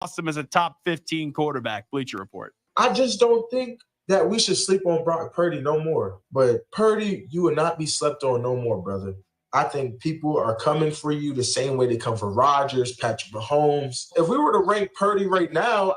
lost him as a top 15 quarterback, Bleacher Report. I just don't think that we should sleep on Brock Purdy no more. But Purdy, you would not be slept on no more, brother. I think people are coming for you the same way they come for Rodgers, Patrick Mahomes. If we were to rank Purdy right now,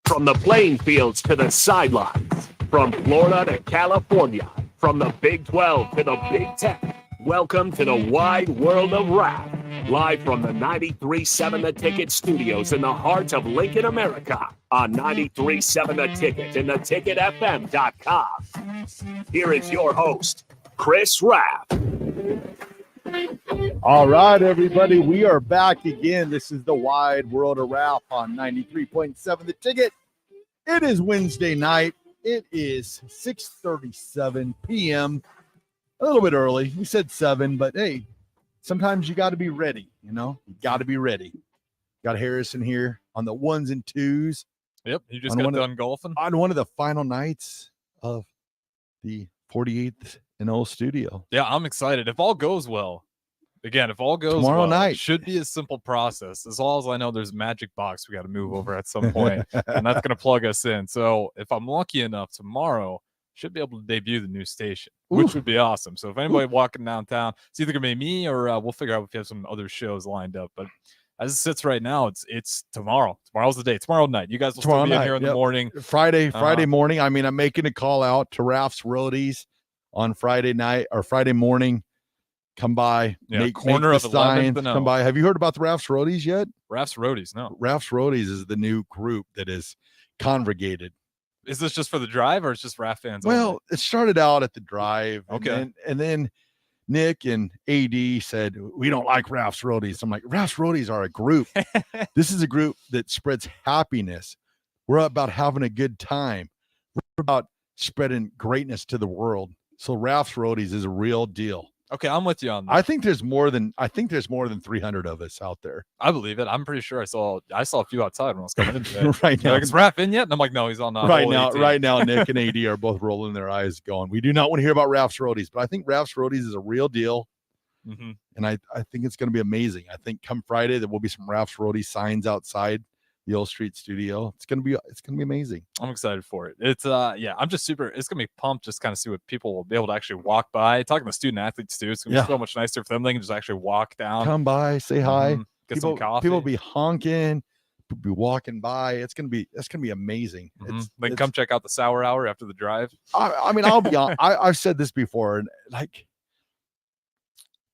From the playing fields to the sidelines, from Florida to California, from the Big 12 to the Big 10, welcome to the wide world of Raff. Live from the 93.7 The Ticket studios in the heart of Lincoln, America, on 93.7 The Ticket and theticketfm.com. Here is your host, Chris Raff. All right, everybody, we are back again. This is the wide world of Raff on 93.7 The Ticket. It is Wednesday night. It is 6:37 p.m. A little bit early. We said 7, but hey, sometimes you got to be ready, you know? You got to be ready. Got Harrison here on the ones and twos. Yep, you just got done golfing. On one of the final nights of the 48th and O studio. Yeah, I'm excited. If all goes well, again, if all goes tomorrow well, night, it should be a simple process. As long as I know there's a magic box we got to move over at some point, and that's going to plug us in. So if I'm lucky enough, tomorrow should be able to debut the new station, which would be awesome. So if anybody walking downtown, it's either going to be me or we'll figure out if we have some other shows lined up. But as it sits right now, it's tomorrow. Tomorrow's the day. Tomorrow night. You guys will still be in here in the morning. Friday morning. I mean, I'm making a call out to Raff's Roadies on Friday night or Friday morning. Come by, corner of 11th. Come by. Have you heard about the Raff's Roadies yet? Raff's Roadies, no. Raff's Roadies is the new group that is congregated. Is this just for the drive or it's just Raff fans? Well, only? It started out at the drive. Okay. And then Nick and AD said, we don't like Raff's Roadies. I'm like, Raff's Roadies are a group. This is a group that spreads happiness. We're about having a good time. We're about spreading greatness to the world. So Raff's Roadies is a real deal. Okay, I'm with you on that. I think there's more than 300 of us out there. I believe it. I'm pretty sure I saw a few outside when I was coming in today. Right now, like, is Raff in yet? And I'm like, no, he's on. Right now, Nick and AD are both rolling their eyes, going, "We do not want to hear about Raff's Roadies." But I think Raff's Roadies is a real deal, and I think it's going to be amazing. I think come Friday there will be some Raff's Roadies signs outside the Old Street studio. It's gonna be amazing. I'm excited for it. It's I'm just super. It's gonna be pumped. Just kind of see what people will be able to actually walk by. Talking to student athletes too. It's gonna be so much nicer for them. They can just actually walk down, come by, say hi, get some coffee. People will be honking, be walking by. It's gonna be amazing. They can come check out the sour hour after the drive. I mean, I'll be honest. I've said this before, and like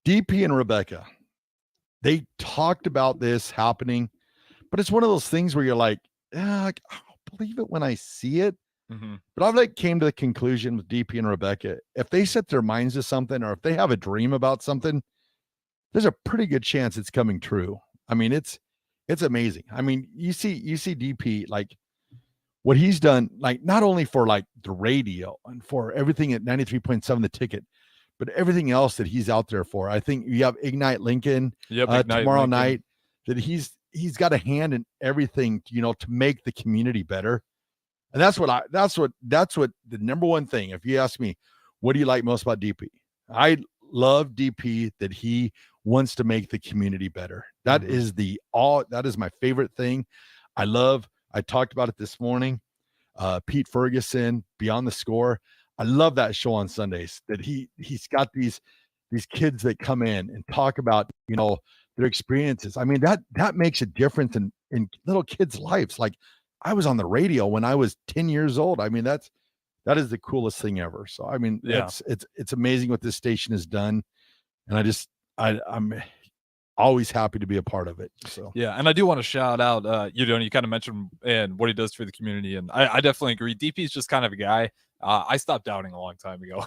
DP and Rebecca, they talked about this happening. But it's one of those things where you're like, I'll believe it when I see it. But I've came to the conclusion with DP and Rebecca, if they set their minds to something or if they have a dream about something, there's a pretty good chance it's coming true. I mean, it's amazing. I mean, you see DP, like what he's done, like not only for like the radio and for everything at 93.7 The Ticket, but everything else that he's out there for. I think you have Ignite Lincoln tomorrow night, that he's got a hand in everything, to make the community better. And that's what the number one thing, if you ask me, what do you like most about DP? I love DP that he wants to make the community better. That is that is my favorite thing. I talked about it this morning. Pete Ferguson, Beyond the Score. I love that show on Sundays that he's got these kids that come in and talk about, their experiences. I mean, that makes a difference in little kids' lives. Like I was on the radio when I was 10 years old. I mean, that is the coolest thing ever. So, I mean, it's amazing what this station has done. And I'm always happy to be a part of it. So, yeah. And I do want to shout out, you kind of mentioned and what he does for the community. And I definitely agree. DP is just kind of a guy. I stopped doubting a long time ago.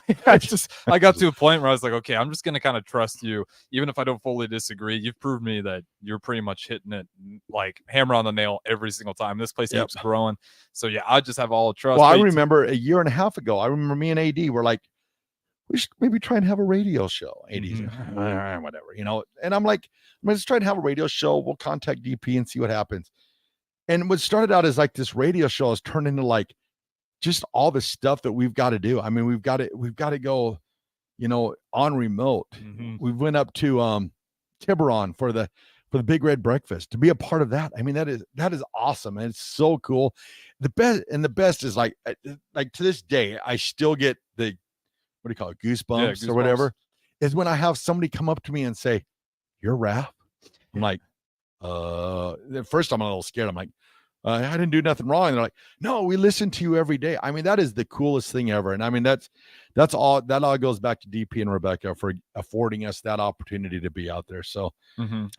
I got to a point where I was like, okay, I'm just going to kind of trust you. Even if I don't fully disagree, you've proved me that you're pretty much hitting it like hammer on the nail every single time. This place keeps growing. So yeah, I just have all the trust. Well, I remember a year and a half ago, me and AD were like, we should maybe try and have a radio show. AD's whatever, and I'm like, let's try and have a radio show. We'll contact DP and see what happens. And what started out as like this radio show has turned into like just all the stuff that we've got to do. I mean, we've got to go, on remote. We went up to Tiburon for the Big Red Breakfast to be a part of that. I mean, that is awesome. And it's so cool. The best is like to this day, I still get the, what do you call it? Goosebumps or whatever, is when I have somebody come up to me and say, "You're Raff." I'm like, at first I'm a little scared. I'm like, I didn't do nothing wrong. And they're like, "No, we listen to you every day." I mean, that is the coolest thing ever. And I mean, that all goes back to DP and Rebecca for affording us that opportunity to be out there. So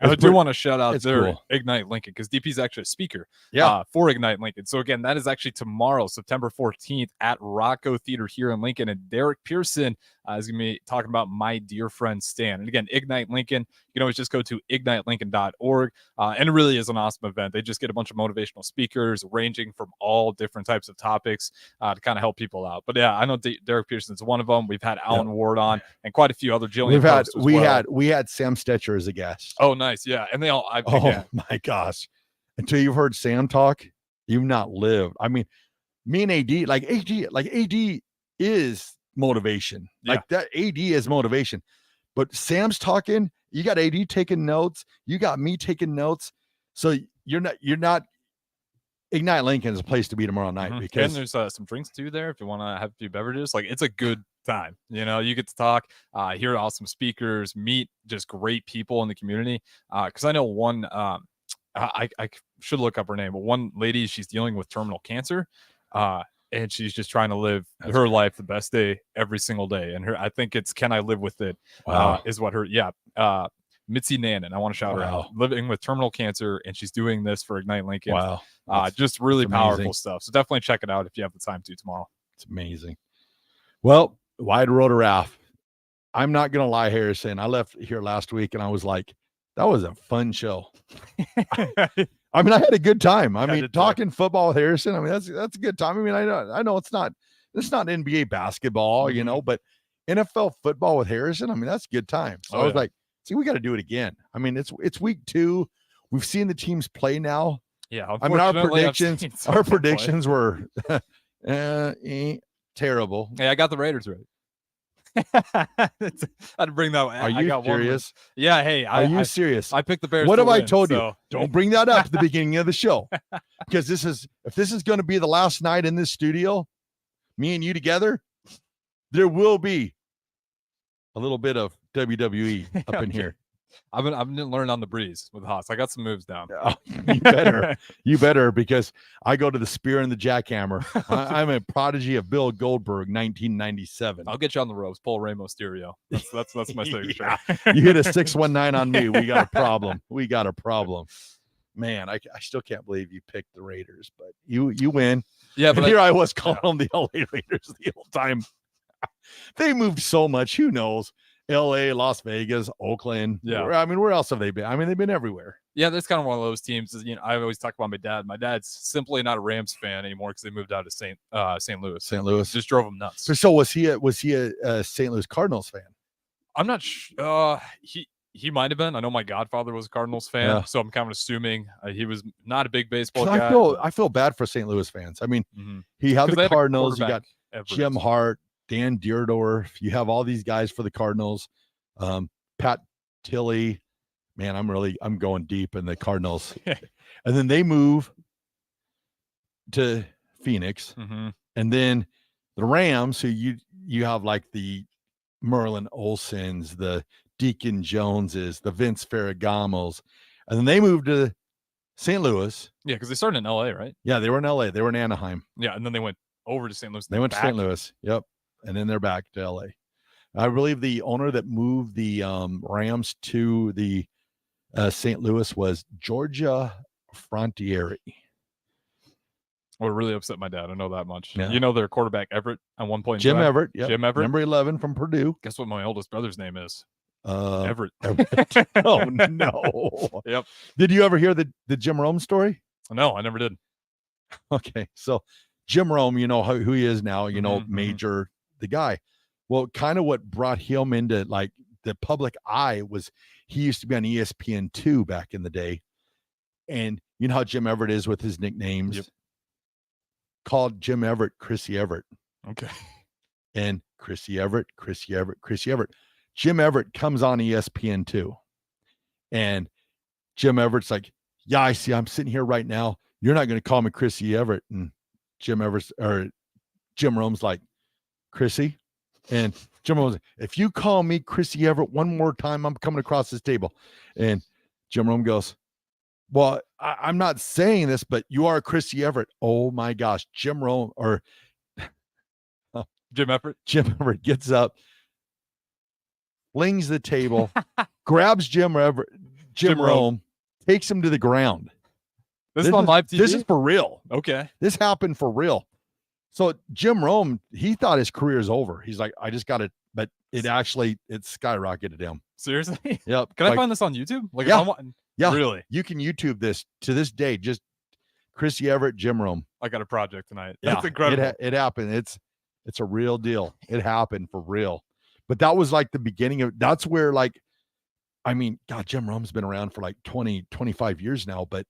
I do want to shout out their cool. Ignite Lincoln, because DP's actually a speaker Yeah. For Ignite Lincoln. So again, that is actually tomorrow, September 14th at Rocco Theater here in Lincoln. And Derek Pearson is going to be talking about My Dear Friend Stan. And again, Ignite Lincoln, you can always just go to ignitelincoln.org. And it really is an awesome event. They just get a bunch of motivational speakers ranging from all different types of topics to kind of help people out. But yeah, I know Derek Pearson's one of them. We've had Alan Ward on and quite a few other Jillian. We had Sam Stetcher as a guest. Oh, nice. Yeah. And they all, my gosh. Until you've heard Sam talk, you've not lived. I mean, me and AD is motivation. Yeah. Like that AD is motivation. But Sam's talking, you got AD taking notes, you got me taking notes. So you're not Ignite Lincoln is a place to be tomorrow night because and there's some drinks too there if you want to have a few beverages. Like, it's a good time. You get to talk, hear awesome speakers, meet just great people in the community. Because I know one, I should look up her name, but one lady, she's dealing with terminal cancer, and she's just trying to live her life the best day every single day. And I think it's "Can I Live with It?" Is what her Mitzi Nannon, I want to shout her out, living with terminal cancer, and she's doing this for Ignite Lincoln. Wow. Just really powerful stuff. So definitely check it out if you have the time to tomorrow. It's amazing. Well, wide road to Raff. I'm not going to lie, Harrison. I left here last week and I was like, that was a fun show. I mean, I had a good time. I mean, talking football with Harrison, I mean, that's a good time. I mean, I know it's not NBA basketball, but NFL football with Harrison, I mean, that's a good time. So I was like, see, we got to do it again. I mean, it's week 2. We've seen the teams play now. Yeah. I mean, our predictions were terrible. Hey, I got the Raiders right. I'd bring that. Are you serious? Yeah. Hey, are you serious? I picked the Bears. What have I told you? Don't bring that up at the beginning of the show, because if this is going to be the last night in this studio, me and you together, there will be a little bit of WWE up in here. I've been learning on the breeze with Haas. I got some moves down. Oh, you better, because I go to the spear and the jackhammer. I'm a prodigy of Bill Goldberg, 1997. I'll get you on the ropes. Paul Rey Mysterio. That's my signature. You hit a 619 on me. We got a problem. Man, I still can't believe you picked the Raiders, but you win. Yeah, but here I was calling them the LA Raiders the whole time. They moved so much. Who knows? LA, Las Vegas, Oakland. Yeah. I mean, where else have they been? I mean, they've been everywhere. Yeah, that's kind of one of those teams. I always talk about my dad. My dad's simply not a Rams fan anymore because they moved out of St. Louis. St. Louis just drove him nuts. So was he a St. Louis Cardinals fan? I'm not sure. He might have been. I know my godfather was a Cardinals fan, so I'm kind of assuming he was not a big baseball guy. I feel bad for St. Louis fans. I mean, he had the Cardinals. You got Jim Hart, Dan Dierdorf. You have all these guys for the Cardinals. Pat Tilley. Man, I'm going deep in the Cardinals. And then they move to Phoenix. And then the Rams, who you have like the Merlin Olsons, the Deacon Joneses, the Vince Ferragamos. And then they moved to St. Louis. Yeah, because they started in LA, right? Yeah, they were in LA. They were in Anaheim. Yeah, and then they went over to St. Louis. They went to St. Louis. Yep. And then they're back to LA. I believe the owner that moved the Rams to the St. Louis was Georgia Frontieri. Well, it really upset my dad. I know that much. Yeah. You know their quarterback Everett at one point. Jim Everett. Yep. Jim Everett. Number 11 from Purdue. Guess what my oldest brother's name is? Everett. Oh, no. Yep. Did you ever hear the Jim Rome story? No, I never did. Okay. So Jim Rome, you know who he is now, Major, the guy. Well, kind of what brought him into like the public eye was he used to be on ESPN2 back in the day. And you know how Jim Everett is with his nicknames. Yep. called Jim Everett Chrissy Everett. Okay. And Chrissy Everett. Jim Everett comes on ESPN too. And Jim Everett's like, yeah, I see. I'm sitting here right now. You're not going to call me Chrissy Everett. And Jim Rome's like, Chrissy. And Jim Rome's like, if you call me Chrissy Everett one more time, I'm coming across this table. And Jim Rome goes, well, I'm not saying this, but you are Chrissy Everett. Oh my gosh. Jim Everett gets up, flings the table, grabs Jim Rome, takes him to the ground. This is on live TV? This is for real. Okay. This happened for real. So Jim Rome, he thought his career is over. He's like, I just got it. But it skyrocketed him. Seriously? Yep. Can I find this on YouTube? Like, yeah. Yeah. Really? You can YouTube this to this day. Just Chrissy Everett, Jim Rome. I got a project tonight. Yeah, That's incredible. It happened. It's a real deal. It happened for real. But that was like the beginning of, that's where like, I mean, God, Jim Rome's been around for like 20, 25 years now, but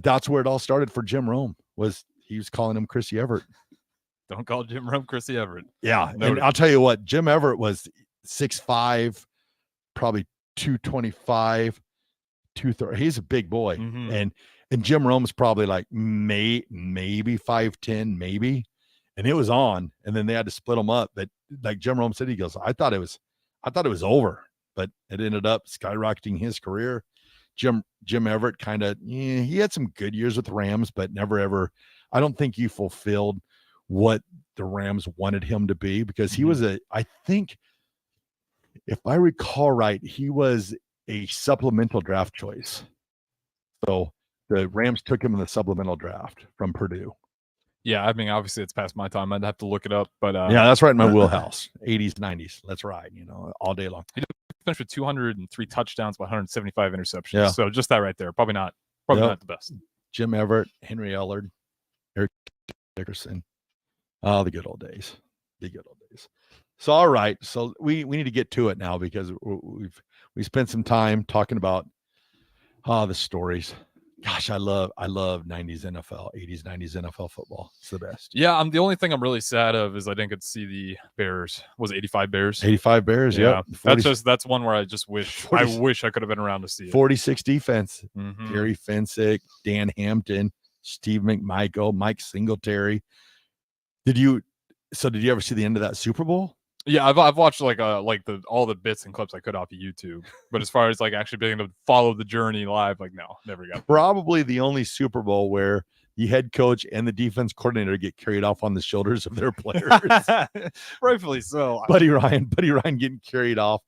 that's where it all started for Jim Rome, was he was calling him Chrissy Everett. Don't call Jim Rome Chrissy Everett. Yeah. And I'll tell you what, Jim Everett was 6'5", probably 225, 230. He's a big boy. Mm-hmm. And Jim Rome's probably like maybe 5'10", maybe. And it was on, and then they had to split them up. But like Jim Rome said, he goes, I thought it was over, but it ended up skyrocketing his career. Jim Everett kind of, he had some good years with the Rams, but never ever, I don't think he fulfilled what the Rams wanted him to be, because he was I think, if I recall right, he was a supplemental draft choice. So the Rams took him in the supplemental draft from Purdue. Yeah, I mean, obviously it's past my time. I'd have to look it up, but yeah, that's right in my wheelhouse. 80s, 90s. Let's ride, all day long. He finished with 203 touchdowns, 175 interceptions. Yeah. So just that right there, probably not the best. Jim Everett, Henry Ellard, Eric Dickerson. Oh, the good old days. So all right, so we need to get to it now, because we spent some time talking about the stories. Gosh, I love 90s NFL, 80s, 90s NFL football. It's the best. Yeah, the only thing I'm really sad of is I didn't get to see the Bears. Was it 85 Bears? 85 Bears, yeah. 40, that's one where I just wish 40, I wish I could have been around to see it. 46 defense. Mm-hmm. Gary Fensick, Dan Hampton, Steve McMichael, Mike Singletary. Did you ever see the end of that Super Bowl? Yeah, I've watched all the bits and clips I could off of YouTube, but as far as like actually being able to follow the journey live, like no, never got. Probably the only Super Bowl where the head coach and the defense coordinator get carried off on the shoulders of their players. Rightfully so. Buddy Ryan getting carried off.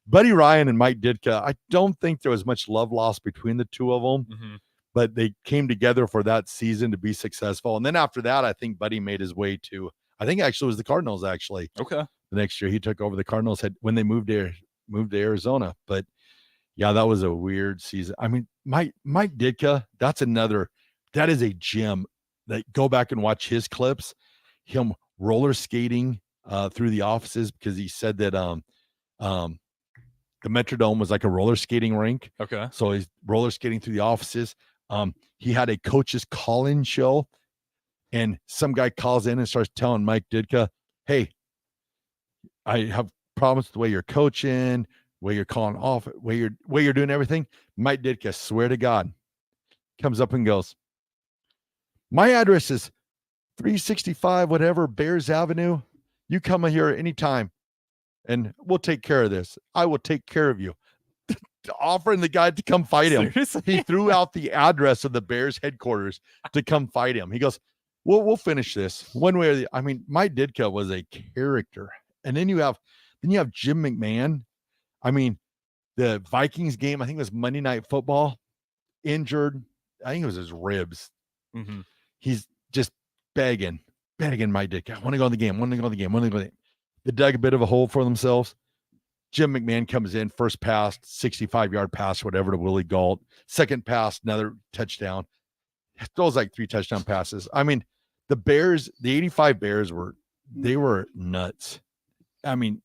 Buddy Ryan and Mike Ditka, I don't think there was much love lost between the two of them, but they came together for that season to be successful. And then after that, I think Buddy made his way to, I think actually it was the Cardinals actually. Okay. The next year he took over the Cardinals when they moved to Arizona. But yeah, that was a weird season. I mean, Mike Ditka, that is a gem. That go back and watch his clips, him roller skating through the offices, because he said that the Metrodome was like a roller skating rink. Okay. So he's roller skating through the offices. He had a coach's call-in show, and some guy calls in and starts telling Mike Ditka, hey, I have problems with the way you're coaching, way you're calling off, way you're doing everything. Mike Ditka, swear to God, comes up and goes, my address is 365 whatever Bears Avenue. You come here anytime and we'll take care of this. I will take care of you. Offering the guy to come fight him. Seriously? He threw out the address of the Bears headquarters to come fight him. He goes, we'll finish this one way or the. I mean, Mike Ditka was a character. And then you have Jim McMahon. I mean, the Vikings game, I think it was Monday Night Football, injured. I think it was his ribs. Mm-hmm. He's just begging Mike Ditka. I want to go to the game. They dug a bit of a hole for themselves. Jim McMahon comes in, first pass, 65-yard pass, whatever, to Willie Gault. Second pass, another touchdown. Those like 3 touchdown passes. I mean, the Bears, the 85 Bears were nuts. I mean,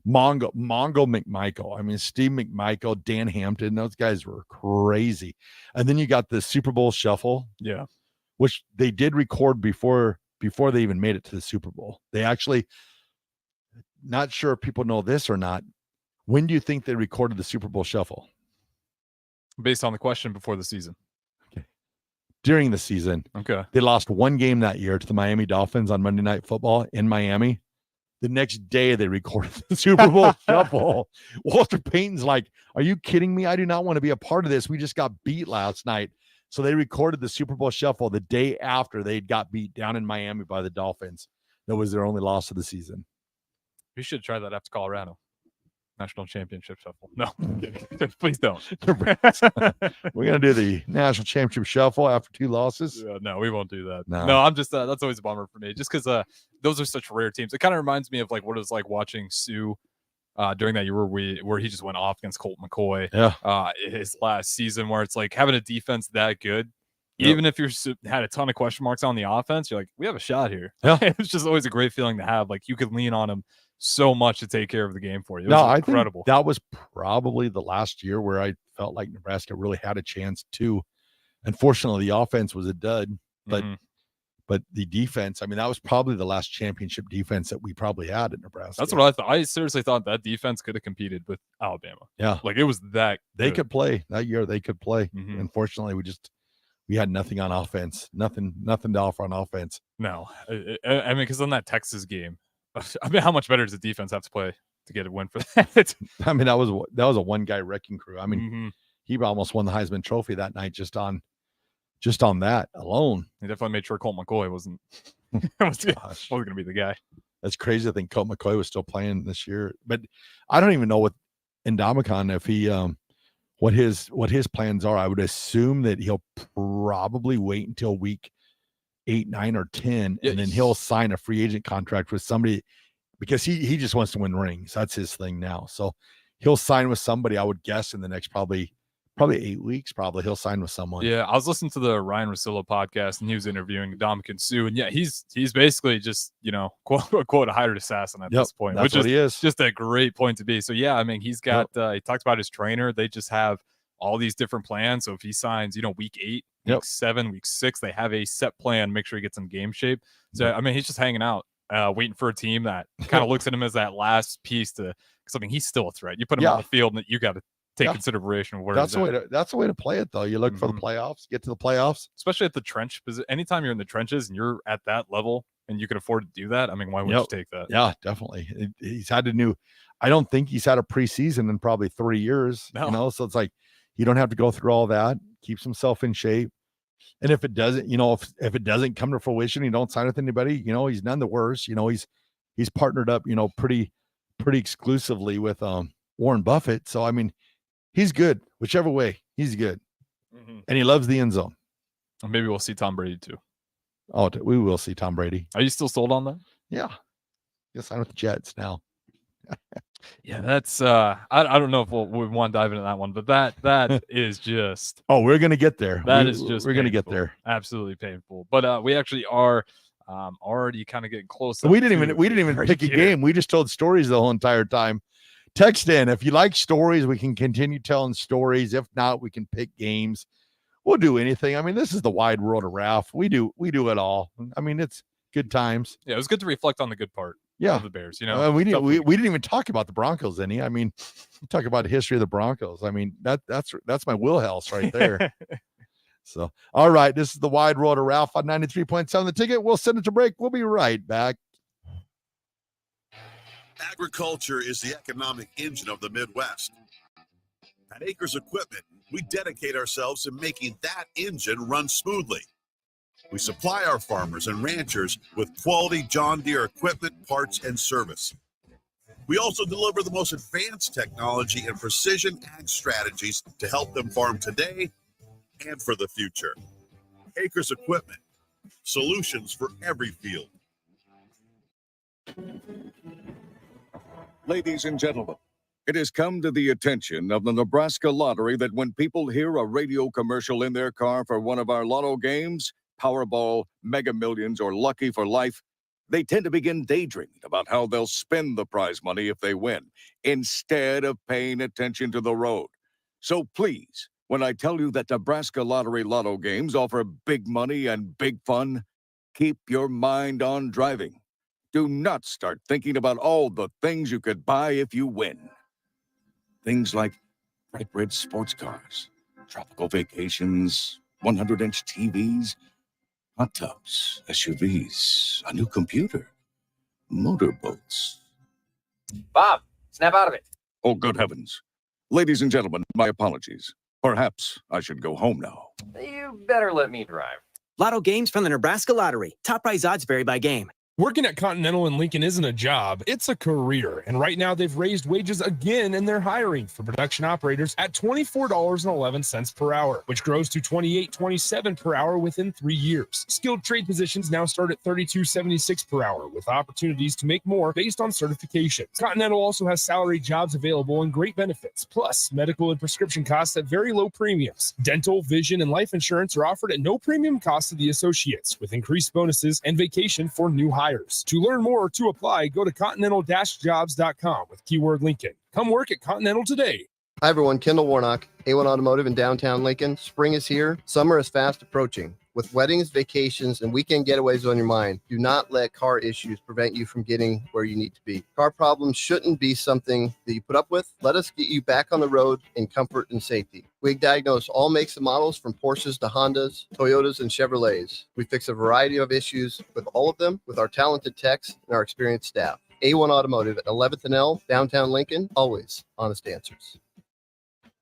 Mongo McMichael. I mean, Steve McMichael, Dan Hampton, those guys were crazy. And then you got the Super Bowl shuffle. Yeah. Which they did record before before they even made it to the Super Bowl. They actually, not sure if people know this or not. When do you think they recorded the Super Bowl shuffle? Based on the question before the season. During the season. Okay. They lost one game that year to the Miami Dolphins on Monday Night Football in Miami. The next day they recorded the Super Bowl shuffle. Walter Payton's like, are you kidding me? I do not want to be a part of this. We just got beat last night. So they recorded the Super Bowl shuffle the day after they got beat down in Miami by the Dolphins. That was their only loss of the season. We should try that after Colorado. National championship shuffle. No, please don't. We're going to do the national championship shuffle after 2 losses. No, we won't do that. No, I'm just, that's always a bummer for me, just because those are such rare teams. It kind of reminds me of like what it was like watching Sue during that year where he just went off against Colt McCoy his last season, where it's like having a defense that good. Yep. Even if you had a ton of question marks on the offense, you're like, we have a shot here. Yeah. It's just always a great feeling to have. Like you could lean on him so much to take care of the game for you. It was incredible. I think that was probably the last year where I felt like Nebraska really had a chance to. Unfortunately, the offense was a dud, but the defense, I mean, that was probably the last championship defense that we probably had in Nebraska. That's what I thought. I seriously thought that defense could have competed with Alabama. Yeah. Like it was that they good. Could play that year. They could play. Unfortunately, we had nothing on offense, nothing to offer on offense. No, I mean, because on that Texas game, I mean, how much better does the defense have to play to get a win for that? I mean, that was a one guy wrecking crew. I mean, he almost won the Heisman Trophy that night just on that alone. He definitely made sure Colt McCoy wasn't going to be the guy. That's crazy. I think Colt McCoy was still playing this year, but I don't even know what Ndamukong, if he what his plans are. I would assume that he'll probably wait until week 8, 9, or 10, and then he'll sign a free agent contract with somebody because he just wants to win rings. That's his thing now. So he'll sign with somebody, I would guess, in the next probably 8 weeks. Probably he'll sign with someone. Yeah, I was listening to the Ryan Russillo podcast, and he was interviewing Ndamukong Suh, and he's basically just quote unquote a hired assassin at this point, which is just a great point to be. So yeah, I mean, he's got he talked about his trainer. They just have all these different plans. So if he signs, week 8, week 7, week 6, they have a set plan. Make sure he gets in game shape. So I mean, he's just hanging out, waiting for a team that kind of looks at him as that last piece to. Because I mean, he's still a threat. You put him on the field, and you got to take consideration of where that's the way to play it, though. You look for the playoffs, get to the playoffs, especially at the trench. Because anytime you're in the trenches and you're at that level and you can afford to do that, I mean, why wouldn't you take that? Yeah, definitely. He's had a new. I don't think he's had a preseason in probably 3 years. No. So it's like you don't have to go through all that. Keeps himself in shape, and if it doesn't, if it doesn't come to fruition, you don't sign with anybody. He's none the worse. He's partnered up. Pretty exclusively with Warren Buffett. So I mean. He's good, whichever way. He's good, and he loves the end zone. Maybe we'll see Tom Brady too. Oh, we will see Tom Brady. Are you still sold on that? Yeah, you'll sign with the Jets now. Yeah, that's. I don't know if we want to dive into that one, but that is just. Oh, we're gonna get there. We're gonna get there. Absolutely painful, but we actually are already kind of getting close. We didn't even pick a game. We just told stories the whole entire time. Text in if you like stories. We can continue telling stories. If not, we can pick games. We'll do anything. I mean, this is the wide world of Raff. We do it all. I mean, it's good times. Yeah, it was good to reflect on the good part. Yeah, of the Bears. we didn't even talk about the Broncos any. I mean, talk about the history of the Broncos. I mean, that's my wheelhouse right there. So, all right, this is the wide world of Raff on 93.7 The Ticket. We'll send it to break. We'll be right back. Agriculture is the economic engine of the Midwest. At Acres Equipment, we dedicate ourselves to making that engine run smoothly. We supply our farmers and ranchers with quality John Deere equipment, parts, and service. We also deliver the most advanced technology and precision ag strategies to help them farm today and for the future. Acres Equipment, solutions for every field. Ladies and gentlemen, it has come to the attention of the Nebraska Lottery that when people hear a radio commercial in their car for one of our lotto games, Powerball, Mega Millions, or Lucky for Life, they tend to begin daydreaming about how they'll spend the prize money if they win, instead of paying attention to the road. So please, when I tell you that Nebraska Lottery lotto games offer big money and big fun, Keep your mind on driving. Do not start thinking about all the things you could buy if you win. Things like bright red sports cars, tropical vacations, 100-inch TVs, hot tubs, SUVs, a new computer, motorboats. Bob, snap out of it. Oh, good heavens. Ladies and gentlemen, my apologies. Perhaps I should go home now. You better let me drive. Lotto games from the Nebraska Lottery. Top prize odds vary by game. Working at Continental in Lincoln isn't a job, it's a career. And right now they've raised wages again and they're hiring for production operators at $24.11 per hour, which grows to $28.27 per hour within 3 years. Skilled trade positions now start at $32.76 per hour with opportunities to make more based on certifications. Continental also has salary jobs available and great benefits, plus medical and prescription costs at very low premiums. Dental, vision, and life insurance are offered at no premium cost to the associates with increased bonuses and vacation for new hires. To learn more or to apply, go to continental-jobs.com with keyword Lincoln. Come work at Continental today. Hi, everyone. Kendall Warnock, A1 Automotive in downtown Lincoln. Spring is here. Summer is fast approaching. With weddings, vacations, and weekend getaways on your mind, do not let car issues prevent you from getting where you need to be. Car problems shouldn't be something that you put up with. Let us get you back on the road in comfort and safety. We diagnose all makes and models from Porsches to Hondas, Toyotas, and Chevrolets. We fix a variety of issues with all of them with our talented techs and our experienced staff. A1 Automotive at 11th and L, downtown Lincoln, always honest answers.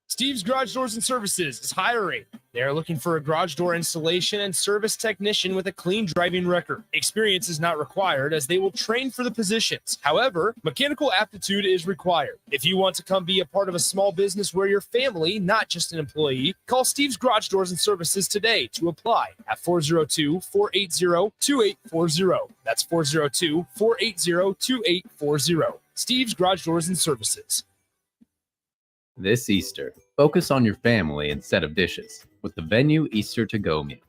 Steve's Garage Doors and Services is hiring. They are looking for a garage door installation and service technician with a clean driving record. Experience is not required as they will train for the positions. However, mechanical aptitude is required. If you want to come be a part of a small business where you're family, not just an employee, call Steve's Garage Doors and Services today to apply at 402-480-2840. That's 402-480-2840. Steve's Garage Doors and Services. This Easter, focus on your family instead of dishes with the Venue Easter to-go meals.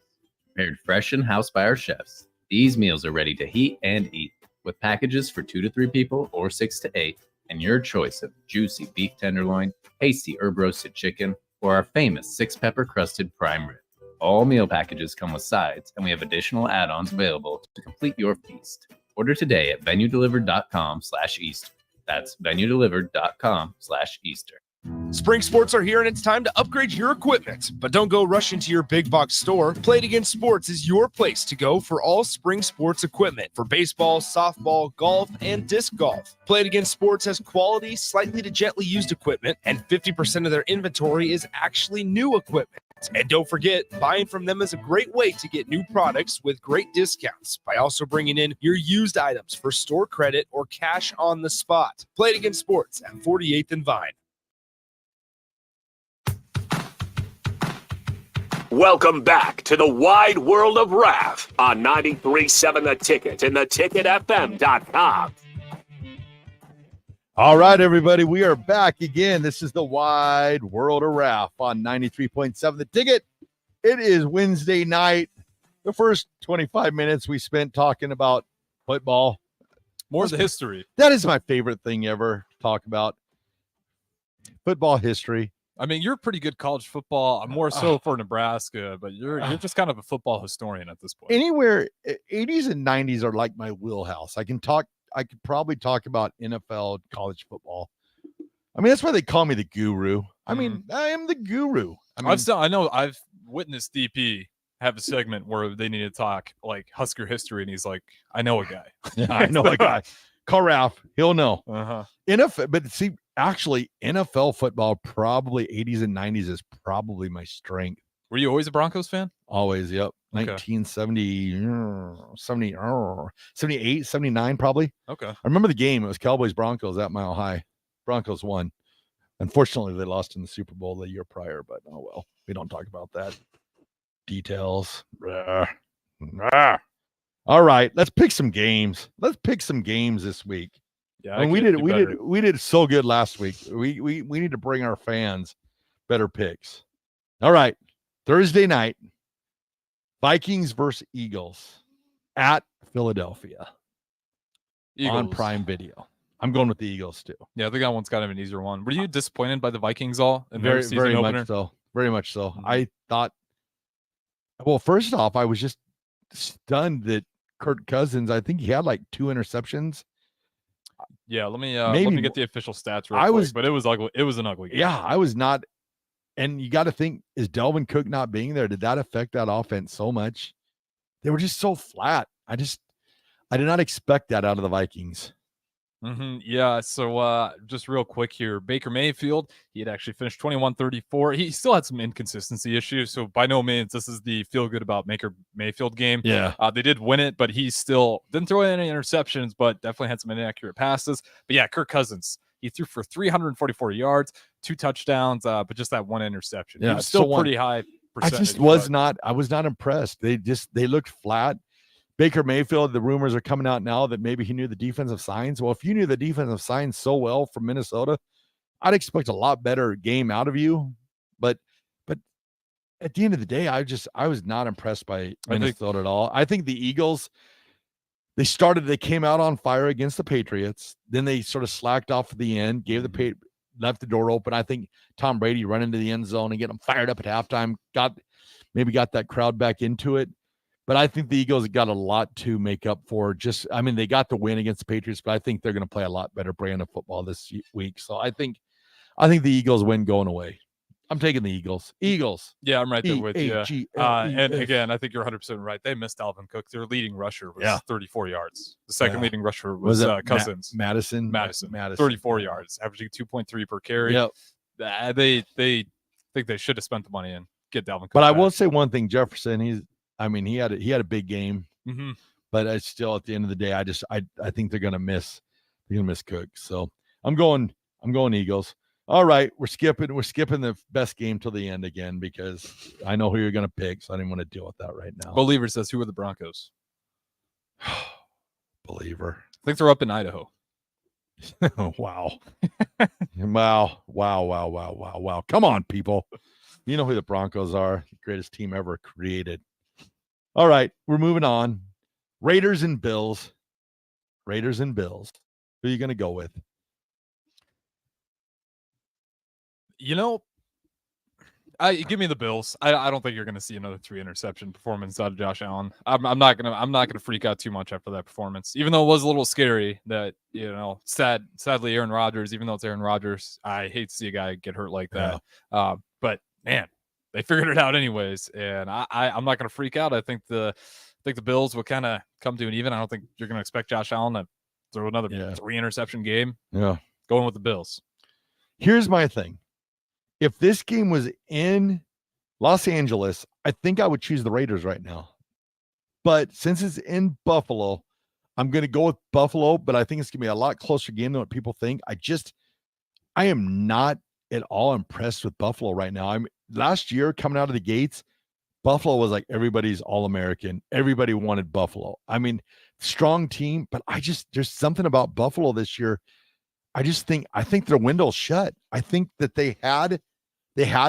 Prepared fresh in house by our chefs, these meals are ready to heat and eat with packages for 2 to 3 people or 6 to 8 and your choice of juicy beef tenderloin, tasty herb roasted chicken, or our famous 6-pepper crusted prime rib. All meal packages come with sides and we have additional add-ons available to complete your feast. Order today at venuedelivered.com/Easter. That's venuedelivered.com/Easter. Spring sports are here and it's time to upgrade your equipment. But don't go rushing to your big box store. Play It Again Sports is your place to go for all spring sports equipment for baseball, softball, golf, and disc golf. Play It Again Sports has quality, slightly to gently used equipment, and 50% of their inventory is actually new equipment. And don't forget, buying from them is a great way to get new products with great discounts by also bringing in your used items for store credit or cash on the spot. Play It Again Sports at 48th and Vine. Welcome back to the wide world of Raff on 93.7 The Ticket and theticketfm.com. All right, everybody, we are back again. This is the wide world of Raff on 93.7 The Ticket. It is Wednesday night. The first 25 minutes we spent talking about football. More of the history. That is my favorite thing ever to talk about. Football history. I mean, you're pretty good college football. I'm more so for Nebraska, but you're just kind of a football historian at this point. Anywhere, 80s and 90s are like my wheelhouse. I could probably talk about NFL, college football. I mean, that's why they call me the guru. I mean, I am the guru. I know I've witnessed DP have a segment where they need to talk like Husker history, and he's like, I know a guy. I know a guy. Call Raff. He'll know. Uh-huh. But see, actually, NFL football, probably 80s and 90s is probably my strength. Were you always a Broncos fan? Always, yep. Okay. 1970, 78, 79, probably. Okay. I remember the game. It was Cowboys-Broncos at Mile High. Broncos won. Unfortunately, they lost in the Super Bowl the year prior, but oh well. We don't talk about that. Details. All right, let's pick some games. Let's pick some games this week. Yeah, and we did so good last week. We need to bring our fans better picks. All right, Thursday night, Vikings versus Eagles at Philadelphia on Prime Video. I'm going with the Eagles too. Yeah, I think that one's kind of an easier one. Were you disappointed by the Vikings all? In Very, season very opener? much so. Very much so. I thought, well, first off, I was just stunned that Kirk Cousins, I think he had like 2 interceptions. Yeah, let me get the official stats real quick. But it was ugly. It was an ugly game. Yeah, I was not. And you got to think, is Delvin Cook not being there? Did that affect that offense so much? They were just so flat. I did not expect that out of the Vikings. Yeah, so just real quick here, Baker Mayfield, he had actually finished 21-34. He still had some inconsistency issues, so by no means this is the feel good about Baker Mayfield game. Yeah. They did win it, but he still didn't throw any interceptions, but definitely had some inaccurate passes. But yeah, Kirk Cousins, he threw for 344 yards, 2 touchdowns, but just that 1 interception. Yeah, He was still pretty high percentage. I was not impressed. They looked flat. Baker Mayfield, the rumors are coming out now that maybe he knew the defensive signs. Well, if you knew the defensive signs so well from Minnesota, I'd expect a lot better game out of you. But at the end of the day, I was not impressed by Minnesota at all. I think the Eagles, they came out on fire against the Patriots. Then they sort of slacked off at the end, left the door open. I think Tom Brady run into the end zone and get them fired up at halftime, got that crowd back into it. But I think the Eagles got a lot to make up for. They got the win against the Patriots, but I think they're going to play a lot better brand of football this week. So I think the Eagles win going away. I'm taking the Eagles. Eagles. Yeah, I'm right there with you. And again, I think you're 100% right. They missed Dalvin Cook. Their leading rusher was 34 yards. The second leading rusher was Cousins. Madison. 34 yards, averaging 2.3 per carry. Yep. They think they should have spent the money and get Dalvin Cook. But I back. will say one thing, Jefferson, he had a big game. But it's still, at the end of the day, I think they're gonna miss Cook. So I'm going Eagles. All right, we're skipping the best game till the end again because I know who you're gonna pick, so I didn't want to deal with that right now. Believer says, who are the Broncos? Believer. I think they're up in Idaho. Wow. Wow. Come on, people. You know who the Broncos are, the greatest team ever created. All right, we're moving on. Raiders and Bills. Who are you going to go with? Give me the Bills. I don't think you're going to see another 3 interception performance out of Josh Allen. I'm not gonna freak out too much after that performance, even though it was a little scary. That sadly, Aaron Rodgers. Even though it's Aaron Rodgers, I hate to see a guy get hurt like that. Yeah. But man, they figured it out anyways, and I'm not going to freak out. I think the Bills will kind of come to an even. I don't think you're going to expect Josh Allen to throw another 3 interception game. Yeah, going with the Bills. Here's my thing. If this game was in Los Angeles, I think I would choose the Raiders right now. But since it's in Buffalo, I'm going to go with Buffalo, but I think it's going to be a lot closer game than what people think. I am not at all impressed with Buffalo right now. Last year coming out of the gates, Buffalo was like everybody's All-American. Everybody wanted Buffalo. Strong team, but there's something about Buffalo this year. I think their window's shut. I think that they had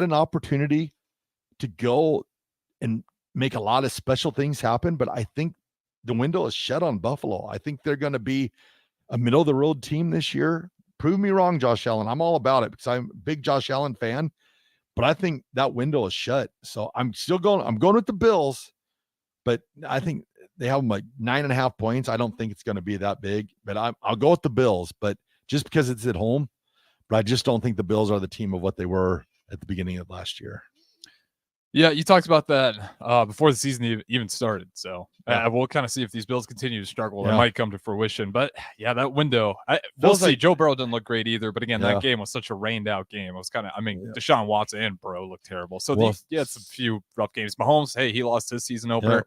an opportunity to go and make a lot of special things happen, but I think the window is shut on Buffalo. I think they're going to be a middle of the road team this year. Prove me wrong, Josh Allen. I'm all about it because I'm a big Josh Allen fan, but I think that window is shut. So I'm going with the Bills, but I think they have them like 9.5 points. I don't think it's going to be that big, but I'll go with the Bills, but just because it's at home, but I just don't think the Bills are the team of what they were at the beginning of last year. Yeah, you talked about that before the season even started. So we'll kind of see if these Bills continue to struggle. It might come to fruition. But yeah, that window, we'll see. Joe Burrow didn't look great either. But again, that game was such a rained out game. It was kind of, Deshaun Watson and Burrow looked terrible. So he had some few rough games. Mahomes, hey, he lost his season opener.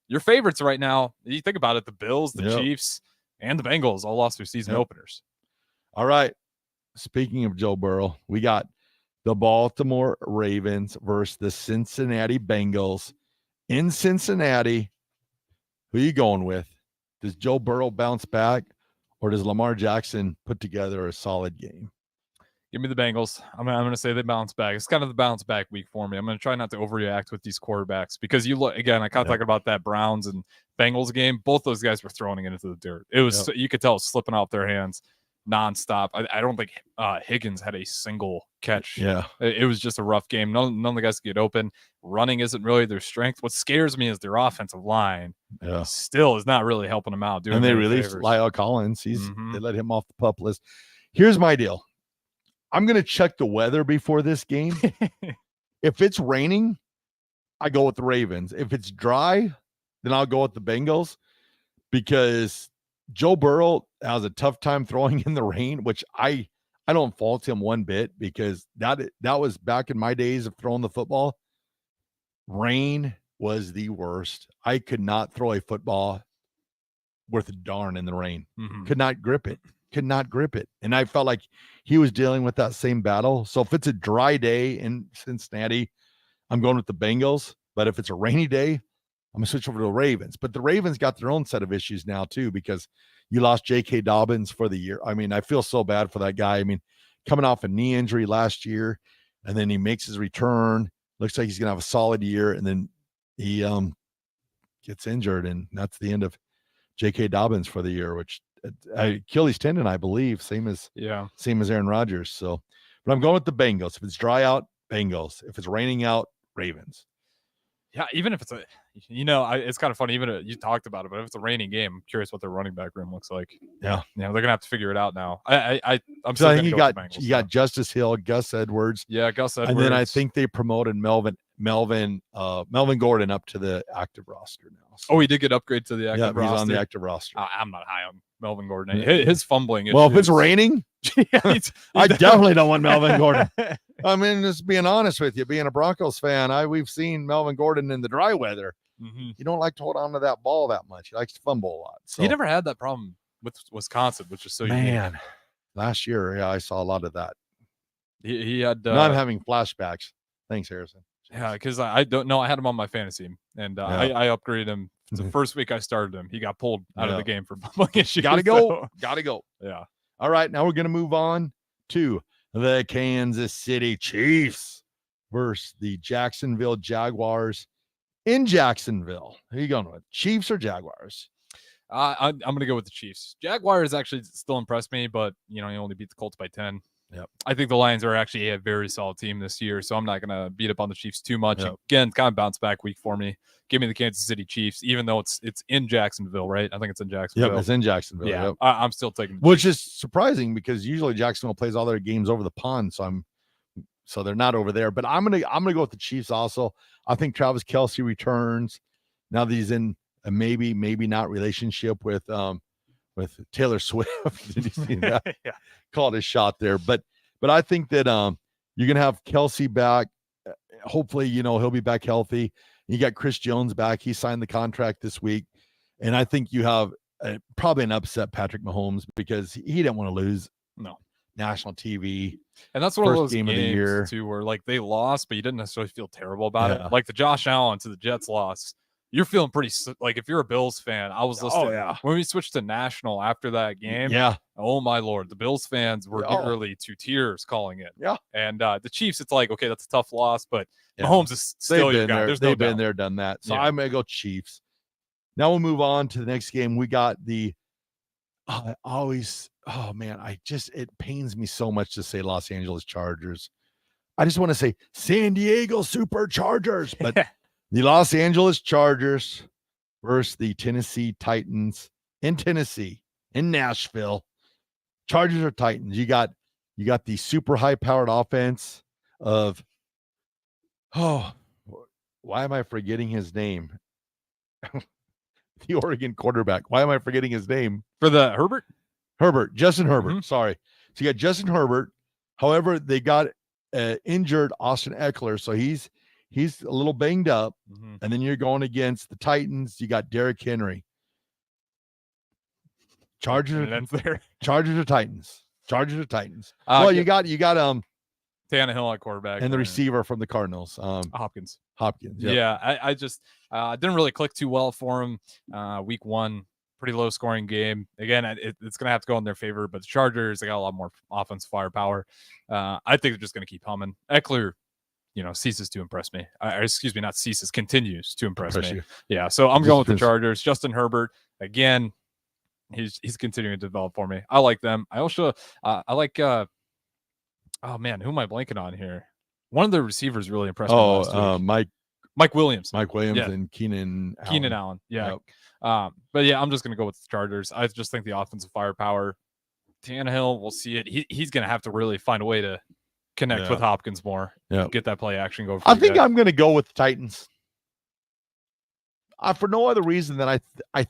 Your favorites right now, you think about it, the Bills, the Chiefs, and the Bengals all lost their season openers. All right. Speaking of Joe Burrow, we got the Baltimore Ravens versus the Cincinnati Bengals in Cincinnati. Who are you going with? Does Joe Burrow bounce back, or does Lamar Jackson put together a solid game? Give me the Bengals. I'm going to say they bounce back. It's kind of the bounce back week for me. I'm going to try not to overreact with these quarterbacks because you look, again, I kind of talking about that Browns and Bengals game. Both those guys were throwing it into the dirt. It was, you could tell it was slipping out their hands. nonstop. I don't think Higgins had a single catch. Yeah. It was just a rough game. None of the guys get open. Running isn't really their strength. What scares me is their offensive line. Yeah. Still is not really helping them out. And they released Lyle Collins. They let him off the pup list. Here's my deal. I'm going to check the weather before this game. If it's raining, I go with the Ravens. If it's dry, then I'll go with the Bengals, because Joe Burrow has a tough time throwing in the rain, which I don't fault him one bit, because that was back in my days of throwing the football. Rain was the worst. I could not throw a football worth a darn in the rain. Could not grip it. And I felt like he was dealing with that same battle. So if it's a dry day in Cincinnati, I'm going with the Bengals. But if it's a rainy day, I'm going to switch over to the Ravens. But the Ravens got their own set of issues now too, because you lost J.K. Dobbins for the year. I mean, I feel so bad for that guy. I mean, coming off a knee injury last year, and then he makes his return. Looks like he's going to have a solid year, and then he gets injured, and that's the end of J.K. Dobbins for the year, which Achilles tendon, I believe, same as Aaron Rodgers. So, but I'm going with the Bengals. If it's dry out, Bengals. If it's raining out, Ravens. Yeah, even if it's it's kind of funny. Even you talked about it, but if it's a raining game, I'm curious what their running back room looks like. Yeah, they're gonna have to figure it out now. I'm so I think you got Justice Hill, Gus Edwards. Yeah, Gus Edwards. And then I think they promoted Melvin Gordon up to the active roster now. So. Oh, he did get upgraded to the active roster. He's on the active roster. I'm not high on Melvin Gordon. His fumbling. Well, if it's raining, I definitely don't want Melvin Gordon. I mean, just being honest with you, being a Broncos fan, we've seen Melvin Gordon in the dry weather. He don't like to hold on to that ball that much. He likes to fumble a lot. So he never had that problem with Wisconsin, which is so unique. Last year, I saw a lot of that. He had. Now I'm having flashbacks. Thanks, Harrison. Yeah, because I don't know. I had him on my fantasy, and I upgraded him. The first week I started him, he got pulled out of the game for bumbling issues. Gotta go. Yeah. All right, now we're going to move on to the Kansas City Chiefs versus the Jacksonville Jaguars in Jacksonville. Who are you going with, Chiefs or Jaguars? I'm going to go with the Chiefs. Jaguars actually still impressed me, but you only beat the Colts by 10. Yep. I think the Lions are actually a very solid team this year, so I'm not going to beat up on the Chiefs too much. Yep. Again, kind of bounce back week for me. Give me the Kansas City Chiefs, even though it's in Jacksonville, right? I think it's in Jacksonville. Yep, it's in Jacksonville. Yeah, yep. I'm still taking. Which is surprising, because usually Jacksonville plays all their games over the pond, so they're not over there. But I'm gonna go with the Chiefs also. I think Travis Kelce returns now that he's in a maybe not relationship with Taylor Swift. Did you see that? Yeah. Called his shot there, but I think that you're gonna have Kelce back. Hopefully, he'll be back healthy. You got Chris Jones back. He signed the contract this week, and I think you have probably an upset Patrick Mahomes, because he didn't want to lose. No. National TV. And that's one of those game of the year too, where like they lost, but you didn't necessarily feel terrible about Yeah. it. Like the Josh Allen to the Jets loss. You're feeling pretty like if you're a Bills fan. I was listening when we switched to national after that game. Yeah. Oh my Lord, the Bills fans were Oh. literally to tears calling it. Yeah. And the Chiefs, it's like, okay, that's a tough loss, but Mahomes is still your guy. There's no They've been doubt. there, done that. So Yeah. I'm gonna go Chiefs. Now we'll move on to the next game. We got the it pains me so much to say Los Angeles Chargers. I just want to say San Diego Superchargers, but the Los Angeles Chargers versus the Tennessee Titans in Tennessee, in Nashville. Chargers or Titans? You got the super high powered offense of why am I forgetting his name? The Oregon quarterback. Why am I forgetting his name? For the Herbert? Justin Herbert. Mm-hmm. Sorry. So you got Justin Herbert. However, they got injured Austin Eckler, so he's a little banged up. Mm-hmm. And then you're going against the Titans. You got Derrick Henry. Chargers or Titans? Chargers or Titans? Well, you got Tannehill at quarterback and the receiver from the Cardinals, Hopkins. Yep. Yeah, I just didn't really click too well for him. Week one, pretty low scoring game. Again, it's going to have to go in their favor, but the Chargers, they got a lot more offense firepower. I think they're just going to keep humming. Eckler, ceases to impress me. Not ceases, continues to impress me. You. Yeah, so I'm going with the Chargers. Justin Herbert, again, he's continuing to develop for me. I like them. I also I like oh man, who am I blanking on here? One of the receivers really impressed me last week. Mike Williams. Yeah. And Keenan Allen. Yeah. Yep. But yeah, I'm just gonna go with the Chargers. I just think the offensive firepower. Tannehill, we'll see it. He's gonna have to really find a way to connect with Hopkins more. Get that play action go. I think I'm gonna go with the Titans. For no other reason than I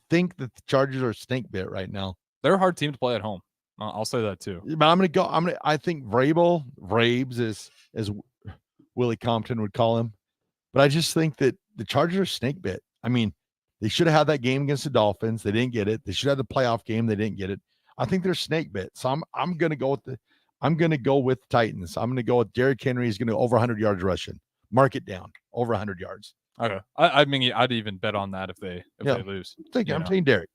think that the Chargers are a stink bit right now. They're a hard team to play at home. I'll say that too. But I think Vrabes is as Willie Compton would call him. But I just think that the Chargers are snake bit. I mean, they should have had that game against the Dolphins. They didn't get it. They should have the playoff game. They didn't get it. I think they're snake bit. So I'm gonna go with the Titans. I'm gonna go with Derrick Henry. He's gonna over 100 yards rushing. Mark it down. Over 100 yards. Okay. I mean, I'd even bet on that if they lose. I'm taking Derrick.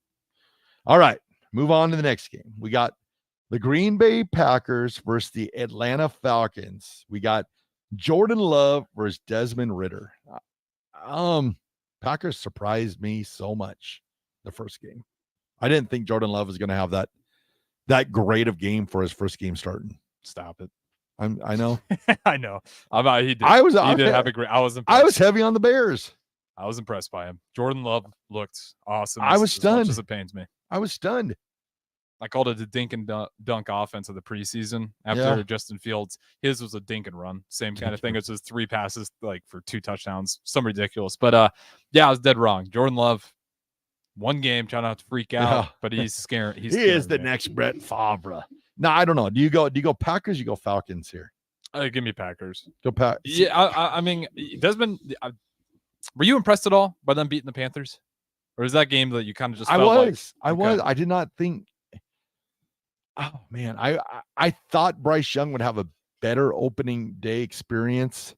All right. Move on to the next game. We got the Green Bay Packers versus the Atlanta Falcons. We got Jordan Love versus Desmond Ridder. Packers surprised me so much the first game. I didn't think Jordan Love was going to have that great of game for his first game starting. Stop it. I know. I know. He did. I was heavy on the Bears. I was impressed by him. Jordan Love looked awesome. I was stunned. As much as it pains me. I was stunned. I called it a dink and dunk offense of the preseason after Justin Fields. His was a dink and run. Same kind of thing. It's just 3 passes like for 2 touchdowns. Some ridiculous. But I was dead wrong. Jordan Love, one game, trying not to freak out, but he's scared. He is the next Brett Favre. No, I don't know. Do you go Packers? You go Falcons here? Give me Packers. Go Pack. Yeah, I mean, Desmond. Were you impressed at all by them beating the Panthers, or is that game that you kind of just? I was. I did not think. Oh man, I thought Bryce Young would have a better opening day experience,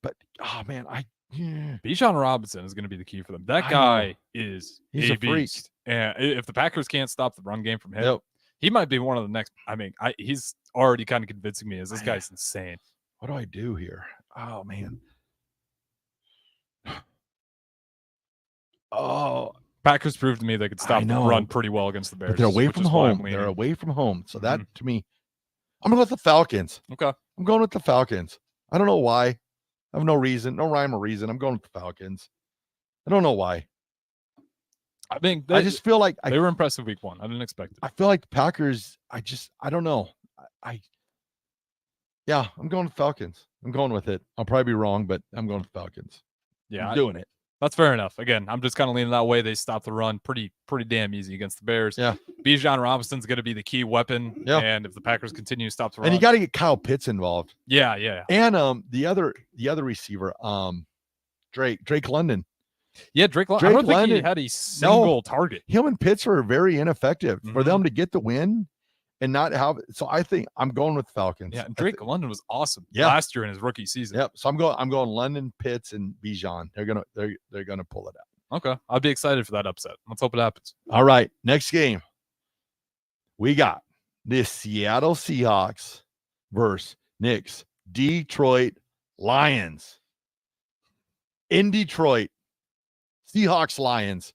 but oh man, Bijan Robinson is going to be the key for them. That guy he's a freak, and if the Packers can't stop the run game from him, he might be one of the next. I mean, he's already kind of convincing me as this guy's insane. What do I do here? Oh man. Oh. Packers proved to me they could stop the run pretty well against the Bears. But they're away from home. They're away from home. So that to me, I'm going to go with the Falcons. Okay. I'm going with the Falcons. I don't know why. I have no reason, no rhyme or reason. I'm going with the Falcons. I don't know why. I mean, I just feel like they were impressive week 1. I didn't expect it. I feel like the Packers, I don't know. I'm going with Falcons. I'm going with it. I'll probably be wrong, but I'm going with Falcons. Yeah. I'm doing it. That's fair enough. Again, I'm just kind of leaning that way. They stopped the run pretty damn easy against the Bears. Yeah. Bijan Robinson's going to be the key weapon. Yeah. And if the Packers continue to stop the run. And you got to get Kyle Pitts involved. Yeah. And the other receiver, Drake London. Yeah, Drake London. I don't think he had a single target. Him and Pitts were very ineffective for them to get the win and not have. So I think I'm going with Falcons. Yeah, and Drake London was awesome last year in his rookie season. Yep. So I'm going London, Pitts, and Bijan. They're gonna pull it out. Okay, I'll be excited for that upset. Let's hope it happens. All right, next game. We got the Seattle Seahawks versus Nick's Detroit Lions. In Detroit, Seahawks Lions.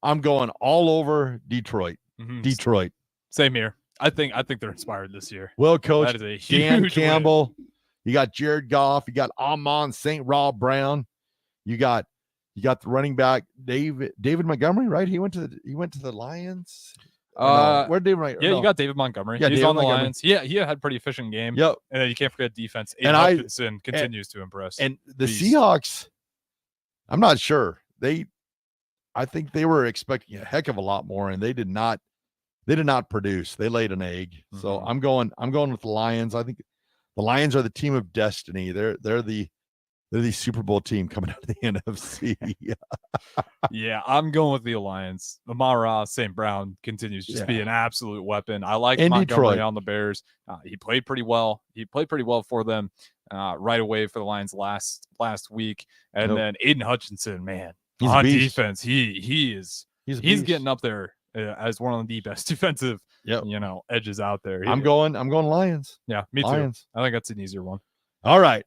I'm going all over Detroit. Detroit. Same here. I think they're inspired this year. Well coached. That is a Dan huge Campbell. win. You got Jared Goff. You got Amon St. Rob Brown. You got the running back David Montgomery, right? He went to the Lions. Where did David? Yeah, you got David Montgomery. Yeah, he's David on the Montgomery. Lions. Yeah, he had a pretty efficient game. Yep. And then you can't forget defense. Aiden Hutchinson continues to impress. And the Seahawks, I'm not sure. I think they were expecting a heck of a lot more, and they did not produce. They laid an egg. So I'm going with the Lions. I think the Lions are the team of destiny. They're the Super Bowl team coming out of the NFC. Yeah, I'm going with the Lions. Amon St. Brown continues to be an absolute weapon. I like Montgomery Detroit. on the Bears. He played pretty well. He played pretty well for them right away for the Lions last week. And then Aiden Hutchinson, man, he's on a beast. defense, he's getting up there as one of the best defensive edges out there. I'm going Lions. Yeah, me Lions. too. I think that's an easier one. All right.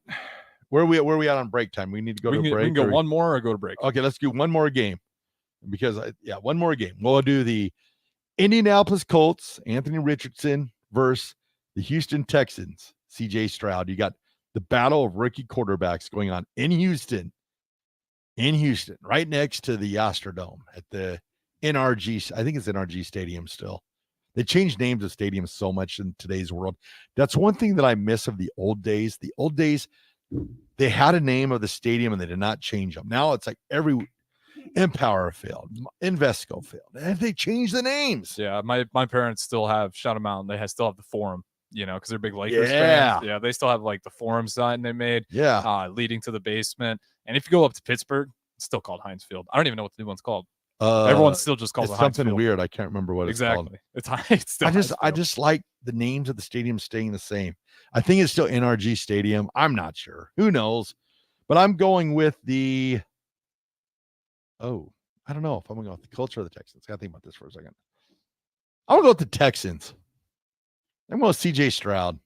Where are we at on break time? We need to go to a break. We can go one more or go to break. Okay, let's do one more game. Because one more game. We'll do the Indianapolis Colts, Anthony Richardson versus the Houston Texans, CJ Stroud. You got the battle of rookie quarterbacks going on in Houston, right next to the Astrodome at the NRG. I think it's NRG Stadium still. They changed names of stadiums so much in today's world. That's one thing that I miss of the old days. The old days, they had a name of the stadium and they did not change them. Now it's like every Empower Field, Invesco Field, and they changed the names. Yeah, my parents still have, shout them out, they still have the Forum, because they're big Lakers Yeah. fans. Yeah, they still have like the Forum sign they made. Yeah. Leading to the basement. And if you go up to Pittsburgh, it's still called Heinz Field. I don't even know what the new one's called. Everyone still just calls it Heinz something Field. weird. I can't remember what it's called. Exactly. It's still I just like the names of the stadium staying the same. I think it's still NRG Stadium. I'm not sure. Who knows? But I'm going with I don't know if I'm going to go with the Colts or the Texans. Got to think about this for a second. I'm going to go with the Texans. I'm going with CJ Stroud.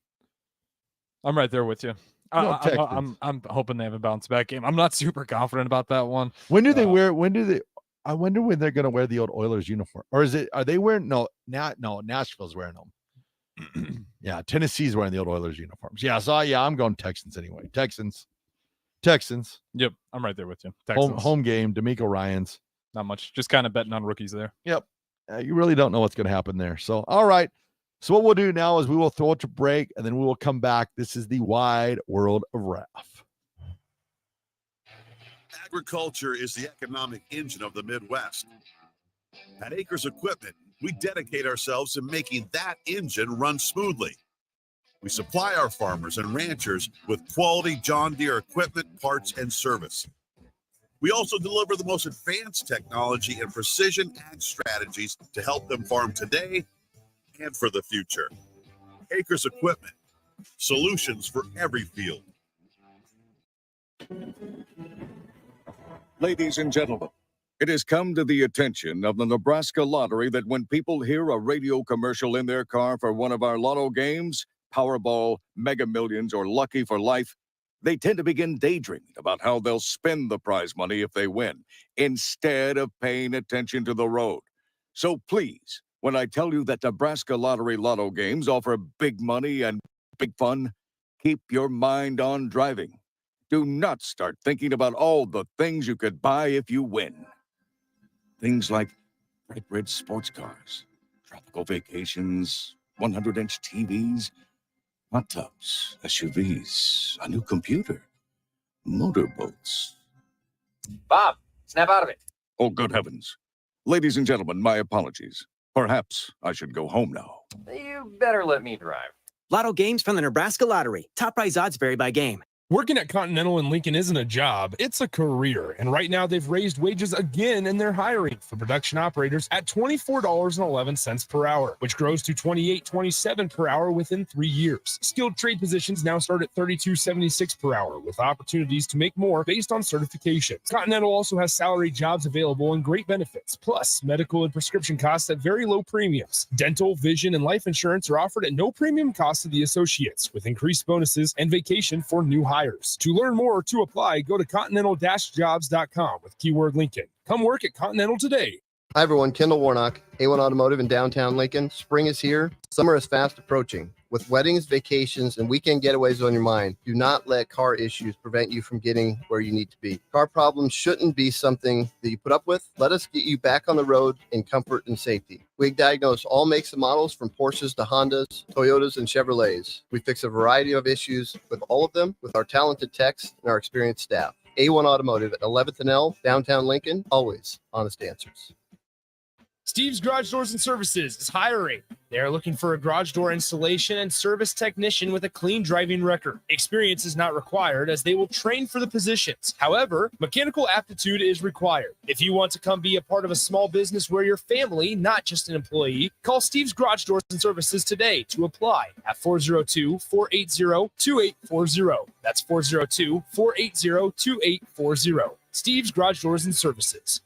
I'm right there with you. I'm hoping they have a bounce back game. I'm not super confident about that one. I wonder when they're going to wear the old Oilers uniform. Or are they wearing, no, Nashville's wearing them. Yeah, Tennessee's wearing the old Oilers uniforms. Yeah, so I'm going Texans anyway. Texans. Yep, I'm right there with you. Texans. Home game, D'Amico Ryans. Not much. Just kind of betting on rookies there. Yep. You really don't know what's going to happen there. So, all right. So what we'll do now is we will throw it to break, and then we will come back. This is the Wide World of Raff. Agriculture is the economic engine of the Midwest. At Acres Equipment, we dedicate ourselves to making that engine run smoothly. We supply our farmers and ranchers with quality John Deere equipment, parts, and service. We also deliver the most advanced technology and precision ag strategies to help them farm today and for the future. Acres Equipment, solutions for every field. Ladies and gentlemen, it has come to the attention of the Nebraska Lottery that when people hear a radio commercial in their car for one of our lotto games, Powerball, Mega Millions, or Lucky for Life, they tend to begin daydreaming about how they'll spend the prize money if they win, instead of paying attention to the road. So please, when I tell you that Nebraska Lottery Lotto games offer big money and big fun, keep your mind on driving. Do not start thinking about all the things you could buy if you win. Things like bright red sports cars, tropical vacations, 100-inch TVs, hot tubs, SUVs, a new computer, motorboats. Bob, snap out of it. Oh, good heavens. Ladies and gentlemen, my apologies. Perhaps I should go home now. You better let me drive. Lotto games from the Nebraska Lottery. Top prize odds vary by game. Working at Continental in Lincoln isn't a job, it's a career. And right now they've raised wages again and they're hiring for production operators at $24.11 per hour, which grows to $28.27 per hour within 3 years. Skilled trade positions now start at $32.76 per hour with opportunities to make more based on certifications. Continental also has salary jobs available and great benefits, plus medical and prescription costs at very low premiums. Dental, vision, and life insurance are offered at no premium cost to the associates with increased bonuses and vacation for new hires. To learn more or to apply, go to continental-jobs.com with keyword Lincoln. Come work at Continental today. Hi, everyone. Kendall Warnock, A1 Automotive in downtown Lincoln. Spring is here. Summer is fast approaching. With weddings, vacations, and weekend getaways on your mind, do not let car issues prevent you from getting where you need to be. Car problems shouldn't be something that you put up with. Let us get you back on the road in comfort and safety. We diagnose all makes and models from Porsches to Hondas, Toyotas, and Chevrolets. We fix a variety of issues with all of them with our talented techs and our experienced staff. A1 Automotive at 11th and L, downtown Lincoln, always honest answers. Steve's Garage Doors and Services is hiring. They are looking for a garage door installation and service technician with a clean driving record. Experience is not required as they will train for the positions. However, mechanical aptitude is required. If you want to come be a part of a small business where you're family, not just an employee, call Steve's Garage Doors and Services today to apply at 402-480-2840. That's 402-480-2840. Steve's Garage Doors and Services.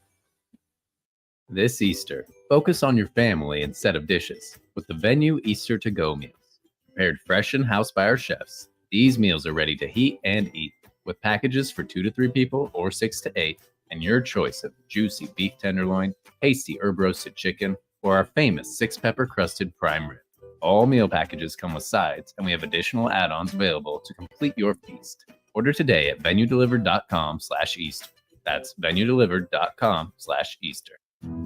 This Easter, focus on your family instead of dishes with the Venue Easter to-go meals. Prepared fresh in house by our chefs, these meals are ready to heat and eat with packages for 2 to 3 people or 6 to 8, and your choice of juicy beef tenderloin, tasty herb roasted chicken, or our famous 6-pepper crusted prime rib. All meal packages come with sides, and we have additional add-ons available to complete your feast. Order today at venuedelivered.com/Easter. That's venuedelivered.com/Easter.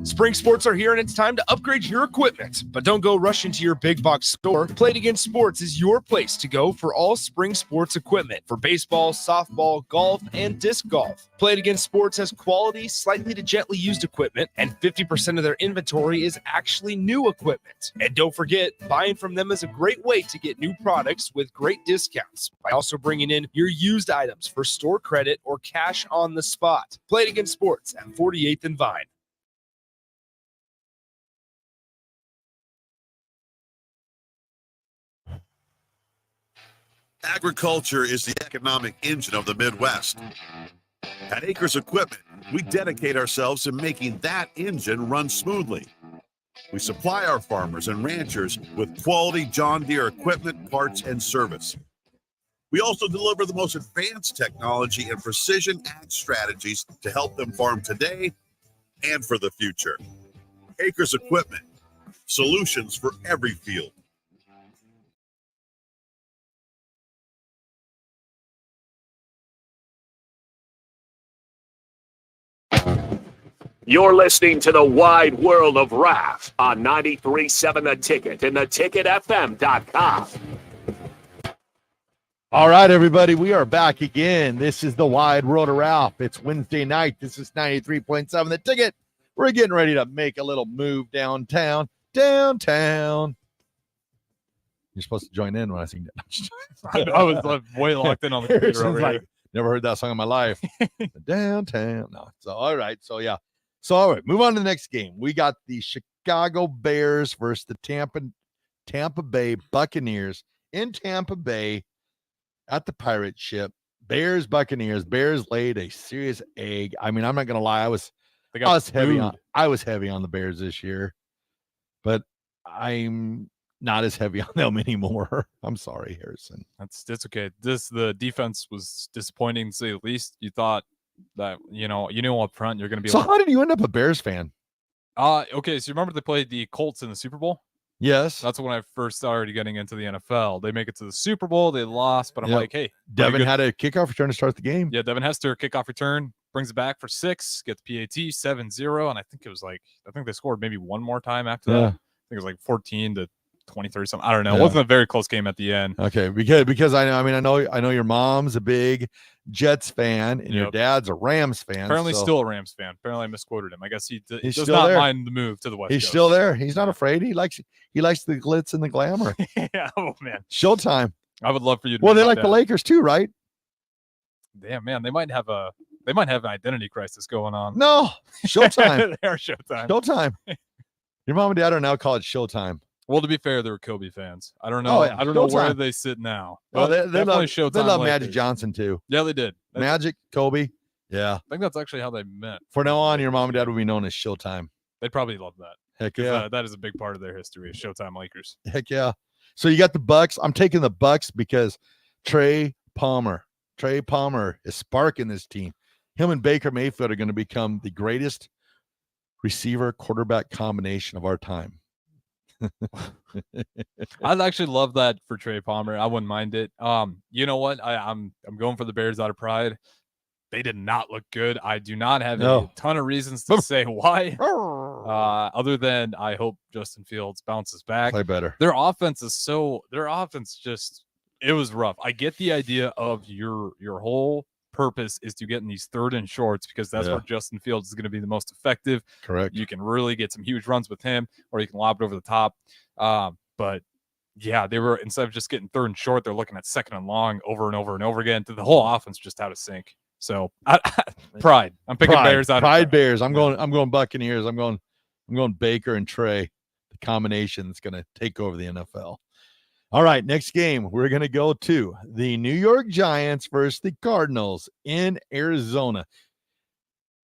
Spring sports are here and it's time to upgrade your equipment. But don't go rushing to your big box store. Play It Again Sports is your place to go for all spring sports equipment for baseball, softball, golf, and disc golf. Play It Again Sports has quality, slightly to gently used equipment, and 50% of their inventory is actually new equipment. And don't forget, buying from them is a great way to get new products with great discounts by also bringing in your used items for store credit or cash on the spot. Play It Again Sports at 48th and Vine. Agriculture is the economic engine of the Midwest. At Acres Equipment, we dedicate ourselves to making that engine run smoothly. We supply our farmers and ranchers with quality John Deere equipment, parts, and service. We also deliver the most advanced technology and precision ag strategies to help them farm today and for the future. Acres Equipment, solutions for every field. You're listening to the wide world of Raff on 93.7 The Ticket and theticketfm.com. All right, everybody, we are back again. This is the wide world of Ralph. It's Wednesday night. This is 93.7 The Ticket. We're getting ready to make a little move downtown. You're supposed to join in when I sing that. I was way locked in on the computer over here. Never heard that song in my life. Downtown. No. So, all right. So, yeah. So, all right. Move on to the next game. We got the Chicago Bears versus the Tampa Bay Buccaneers in Tampa Bay at the Pirate Ship. Bears, Buccaneers. Bears laid a serious egg. I mean, I'm not going to lie. I was heavy on the Bears this year, but I'm not as heavy on them anymore. I'm sorry, Harrison. That's okay. The defense was disappointing to say the least. You thought that you knew up front you're going to be. So how did you end up a Bears fan? Okay, so you remember they played the Colts in the Super Bowl? Yes. That's when I first started getting into the NFL. They make it to the Super Bowl, they lost, but I'm like, hey, Devin had a kickoff return to start the game. Yeah, Devin Hester kickoff return, brings it back for 6, gets PAT 7-0, and I think they scored maybe one more time after that. I think it was like 14 to 23 something. I don't know. It wasn't a very close game at the end. Okay, because I know your mom's a big Jets fan and your dad's a Rams fan. Apparently still a Rams fan. Apparently I misquoted him. I guess he does still not there. mind the move to the West He's Coast. still there. He's not afraid. He likes the glitz and the glamour. Yeah, oh man. Showtime. I would love for you to Well, they like the Lakers too, right? Damn, man, they might have an identity crisis going on. No, Showtime. They are Showtime. Showtime. Your mom and dad are now called Showtime. Well, to be fair, they're Kobe fans. I don't know. I don't know where they sit now. Oh, they love Showtime. They love Lakers. Magic Johnson too. Yeah, they did. Magic, Kobe. Yeah. I think that's actually how they met. For now on, your mom and dad will be known as Showtime. They'd probably love that. Heck yeah. That is a big part of their history. Is Showtime Lakers. Heck yeah. So you got the Bucks. I'm taking the Bucks because Trey Palmer is sparking this team. Him and Baker Mayfield are going to become the greatest receiver quarterback combination of our time. I'd actually love that for Trey Palmer. I wouldn't mind it. You know what? I'm going for the Bears out of pride. They did not look good. I do not have a ton of reasons to say why. Other than I hope Justin Fields bounces back. Play better. Their offense just it was rough. I get the idea of your whole purpose is to get in these 3rd and shorts because that's where Justin Fields is going to be the most effective. Correct. You can really get some huge runs with him, or you can lob it over the top. But yeah, they were, instead of just getting 3rd and short, they're looking at 2nd and long over and over and over again. The whole offense just out of sync. So pride. I'm picking Bears out. Pride Bears. I'm going Buccaneers. I'm going Baker and Trey. The combination that's going to take over the NFL. All right, next game, we're going to go to the New York Giants versus the Cardinals in Arizona.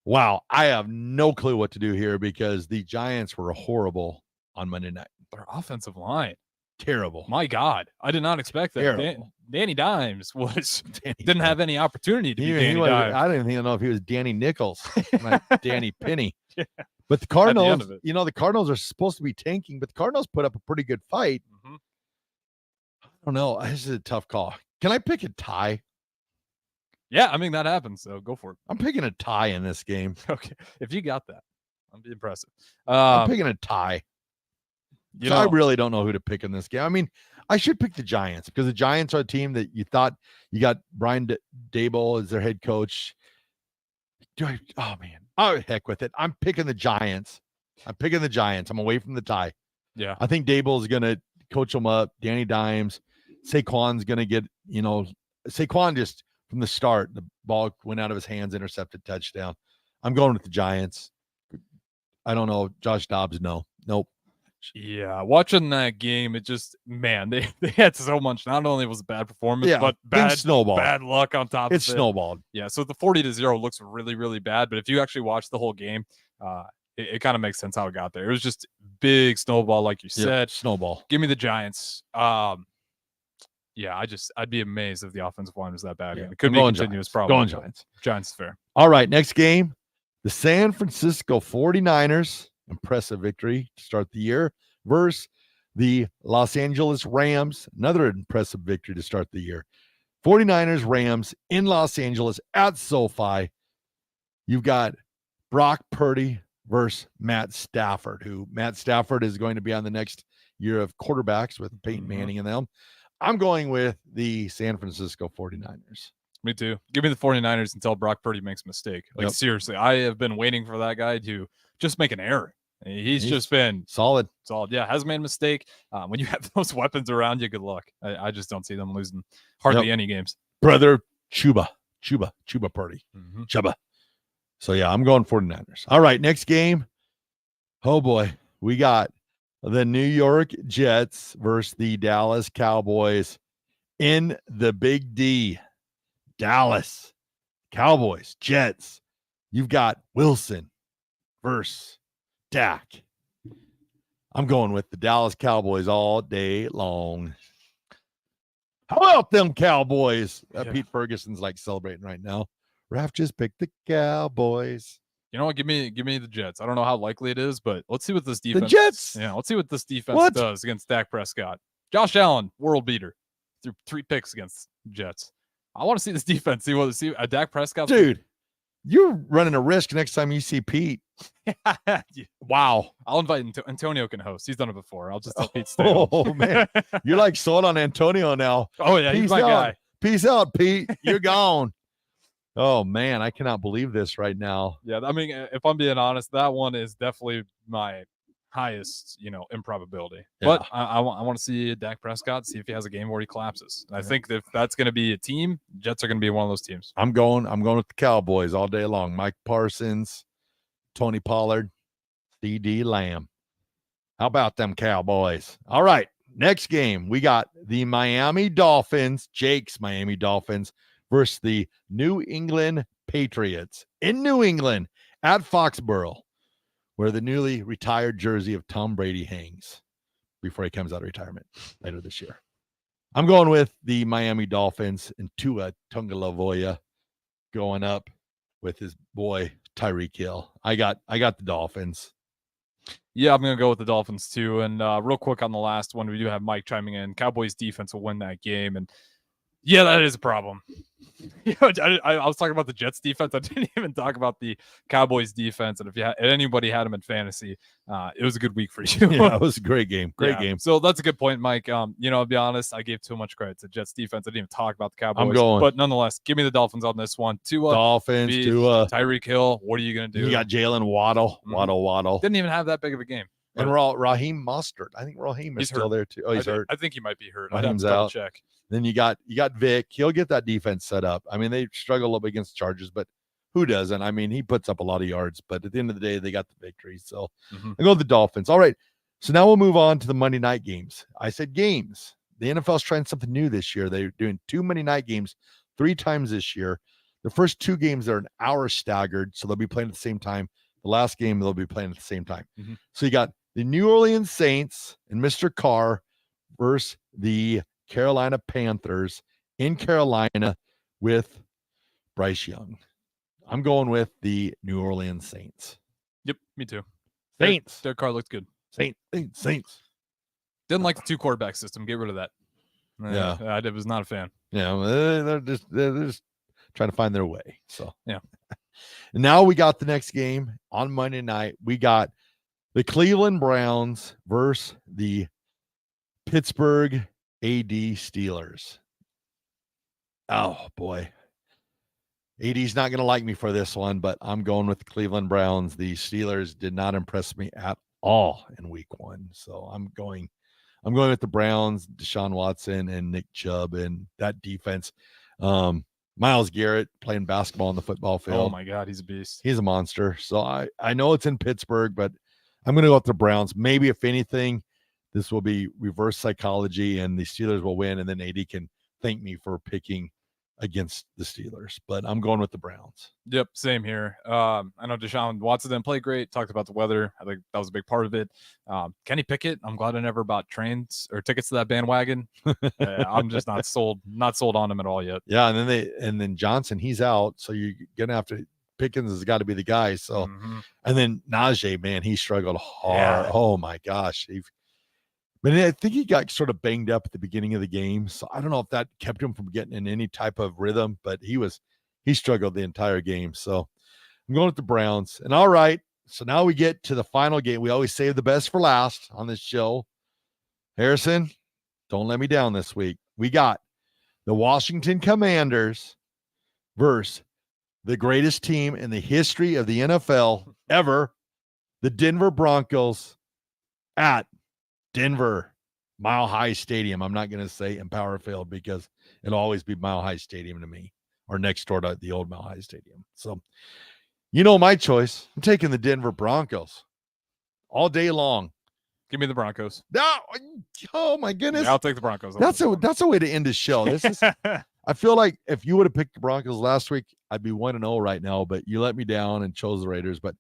Wow, I have no clue what to do here because the Giants were horrible on Monday night. Their offensive line. Terrible. My God, I did not expect that. Danny Dimes didn't have any opportunity to be Danny Dimes. I didn't even know if he was Danny Nichols, like Danny Penny. Yeah. But the Cardinals, the Cardinals are supposed to be tanking, but the Cardinals put up a pretty good fight. Mm-hmm. I don't know. This is a tough call. Can I pick a tie? Yeah, I mean, that happens, so go for it. I'm picking a tie in this game. Okay. If you got that, I'd be impressive. I'm picking a tie. I really don't know who to pick in this game. I mean, I should pick the Giants because the Giants are a team that you thought you got Brian Daboll as their head coach. Oh, heck with it. I'm picking the Giants. I'm away from the tie. Yeah. I think Daboll is going to coach them up. Danny Dimes. Saquon's going to get, Saquon just from the start, the ball went out of his hands, intercepted touchdown. I'm going with the Giants. I don't know. Josh Dobbs, no. Nope. Yeah, watching that game, it just, man, they had so much. Not only was it bad performance, but bad luck on top of it. It's snowballed. Yeah, so the 40-0 looks really, really bad. But if you actually watch the whole game, it kind of makes sense how it got there. It was just big snowball, like you said. Snowball. Give me the Giants. Yeah, I'd be amazed if the offensive line was that bad. Yeah. It could be a continuous problem. Going Giants. Giants is fair. All right, next game, the San Francisco 49ers. Impressive victory to start the year versus the Los Angeles Rams. Another impressive victory to start the year. 49ers Rams in Los Angeles at SoFi. You've got Brock Purdy versus Matt Stafford, who Matt Stafford is going to be on the next year of quarterbacks with Peyton Manning and them. I'm going with the San Francisco 49ers. Me too. Give me the 49ers until Brock Purdy makes a mistake. Seriously, I have been waiting for that guy to just make an error. He's just been solid. Yeah, hasn't made a mistake. When you have those weapons around you, good luck. I just don't see them losing hardly any games. Brother Chuba Purdy. Chuba. So, yeah, I'm going 49ers. All right, next game. Oh, boy. We got the New York Jets versus the Dallas Cowboys in the Big D. Dallas Cowboys, Jets. You've got Wilson versus Dak. I'm going with the Dallas Cowboys all day long. How about them Cowboys? Pete Ferguson's like celebrating right now. Raff just picked the Cowboys. You know what? Give me the Jets. I don't know how likely it is, but let's see what this defense. The Jets. Yeah, let's see what this defense does against Dak Prescott. Josh Allen, world beater, threw 3 picks against Jets. I want to see this defense. See a Dak Prescott. Dude, you're running a risk next time you see Pete. Wow. I'll invite Antonio can host. He's done it before. I'll just tell Pete stay home. Oh, man. You're like sold on Antonio now. Oh, yeah. He's my guy. Peace out, Pete. You're gone. Oh, man. I cannot believe this right now. Yeah. I mean, if I'm being honest, that one is definitely my highest, improbability. Yeah. But I want to see Dak Prescott, see if he has a game where he collapses. And I think if that's going to be a team, Jets are going to be one of those teams. I'm going with the Cowboys all day long. Mike Parsons, Tony Pollard, CD Lamb. How about them Cowboys? All right. Next game, we got the Miami Dolphins, Jake's Miami Dolphins versus the New England Patriots in New England at Foxborough, where the newly retired jersey of Tom Brady hangs before he comes out of retirement later this year. I'm going with the Miami Dolphins and Tua Tagovailoa going up with his boy Tyreek Hill. I got the Dolphins. Yeah, I'm going to go with the Dolphins too. And real quick on the last one, we do have Mike chiming in. Cowboys defense will win that game. And yeah, that is a problem. I was talking about the Jets defense. I didn't even talk about the Cowboys defense. And if anybody had them in fantasy, it was a good week for you. Yeah, it was a great game. Great game. So that's a good point, Mike. I'll be honest, I gave too much credit to Jets defense. I didn't even talk about the Cowboys. I'm going. But nonetheless, give me the Dolphins on this one. Dolphins, Tua. Tyreek Hill. What are you going to do? You got Jalen Waddle. Waddle. Didn't even have that big of a game. And Raheem Mostert. I think Raheem is still there too. Oh, he's hurt. I think he might be hurt. Raheem's out. Check. Then you got Vic. He'll get that defense set up. I mean, they struggle a little bit against the Chargers, but who doesn't? I mean, he puts up a lot of yards, but at the end of the day, they got the victory. So I go with the Dolphins. All right. So now we'll move on to the Monday night games. I said games. The NFL's trying something new this year. They're doing 2 Monday night games 3 times this year. The first 2 games are an hour staggered, so they'll be playing at the same time. The last game, they'll be playing at the same time. So you got the New Orleans Saints and Mr. Carr versus the Carolina Panthers in Carolina with Bryce Young. I'm going with the New Orleans Saints. Yep, me too. Saints. Their car looked good. Saints. Didn't like the 2 quarterback system. Get rid of that. Yeah. I was not a fan. Yeah, they're just trying to find their way. So yeah. And now we got the next game on Monday night. We got the Cleveland Browns versus the Pittsburgh AD Steelers. Oh boy. AD's not going to like me for this one, but I'm going with the Cleveland Browns. The Steelers did not impress me at all in week 1. So I'm going with the Browns, Deshaun Watson and Nick Chubb and that defense. Myles Garrett playing basketball on the football field. Oh my God, he's a beast. He's a monster. So I know it's in Pittsburgh, but I'm going to go with the Browns. Maybe if anything, this will be reverse psychology and the Steelers will win, and then AD can thank me for picking against the Steelers, but I'm going with the Browns. Yep, same here. I know Deshaun Watson didn't play great. Talked about the weather. I think that was a big part of it. Kenny Pickett, I'm glad I never bought trains or tickets to that bandwagon. I'm just not sold on him at all yet. Yeah, and then Johnson, he's out, so you're gonna have to. Pickens has got to be the guy. So, and then Najee, man, he struggled hard. Yeah. Oh my gosh, but I think he got sort of banged up at the beginning of the game. So I don't know if that kept him from getting in any type of rhythm, but he struggled the entire game. So I'm going with the Browns. And all right, so now we get to the final game. We always save the best for last on this show. Harrison, don't let me down this week. We got the Washington Commanders versus the greatest team in the history of the NFL ever, the Denver Broncos at Denver Mile High Stadium. I'm not going to say Empower Field because it'll always be Mile High Stadium to me, or next door to the old Mile High Stadium. So, my choice. I'm taking the Denver Broncos all day long. Give me the Broncos. No, oh my goodness. Yeah, I'll take the Broncos. That's a way to end the show. This is. I feel like if you would have picked the Broncos last week, I'd be 1-0 right now. But you let me down and chose the Raiders. But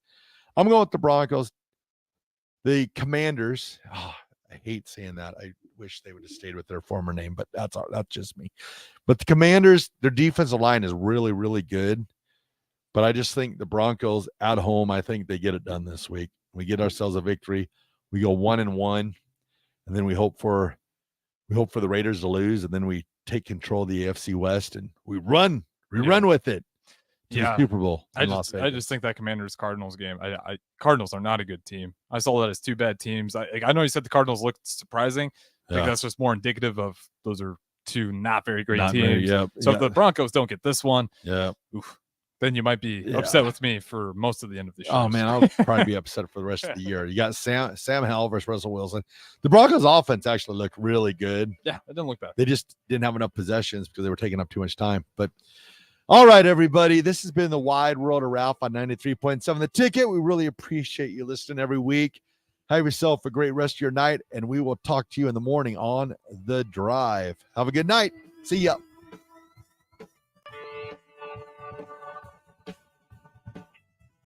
I'm going with the Broncos. The Commanders. Oh, I hate saying that. I wish they would have stayed with their former name, but that's just me. But the Commanders, their defensive line is really, really good. But I just think the Broncos at home, I think they get it done this week. We get ourselves a victory. We go 1-1, and then we hope for the Raiders to lose, and then we take control of the AFC West and we run with it. The Super Bowl. I just think that Commanders Cardinals game. Cardinals are not a good team. I saw that as 2 bad teams. I know you said the Cardinals looked surprising. I think that's just more indicative of those are 2 not very great teams. So if the Broncos don't get this one, then you might be upset with me for most of the end of the show. Oh man, I'll probably be upset for the rest of the year. You got Sam Howell versus Russell Wilson. The Broncos offense actually looked really good. Yeah, it didn't look bad. They just didn't have enough possessions because they were taking up too much time. But all right, everybody, this has been the Wide World of Ralph on 93.7 The Ticket. We really appreciate you listening every week. Have yourself a great rest of your night, and we will talk to you in the morning on The Drive. Have a good night. See ya.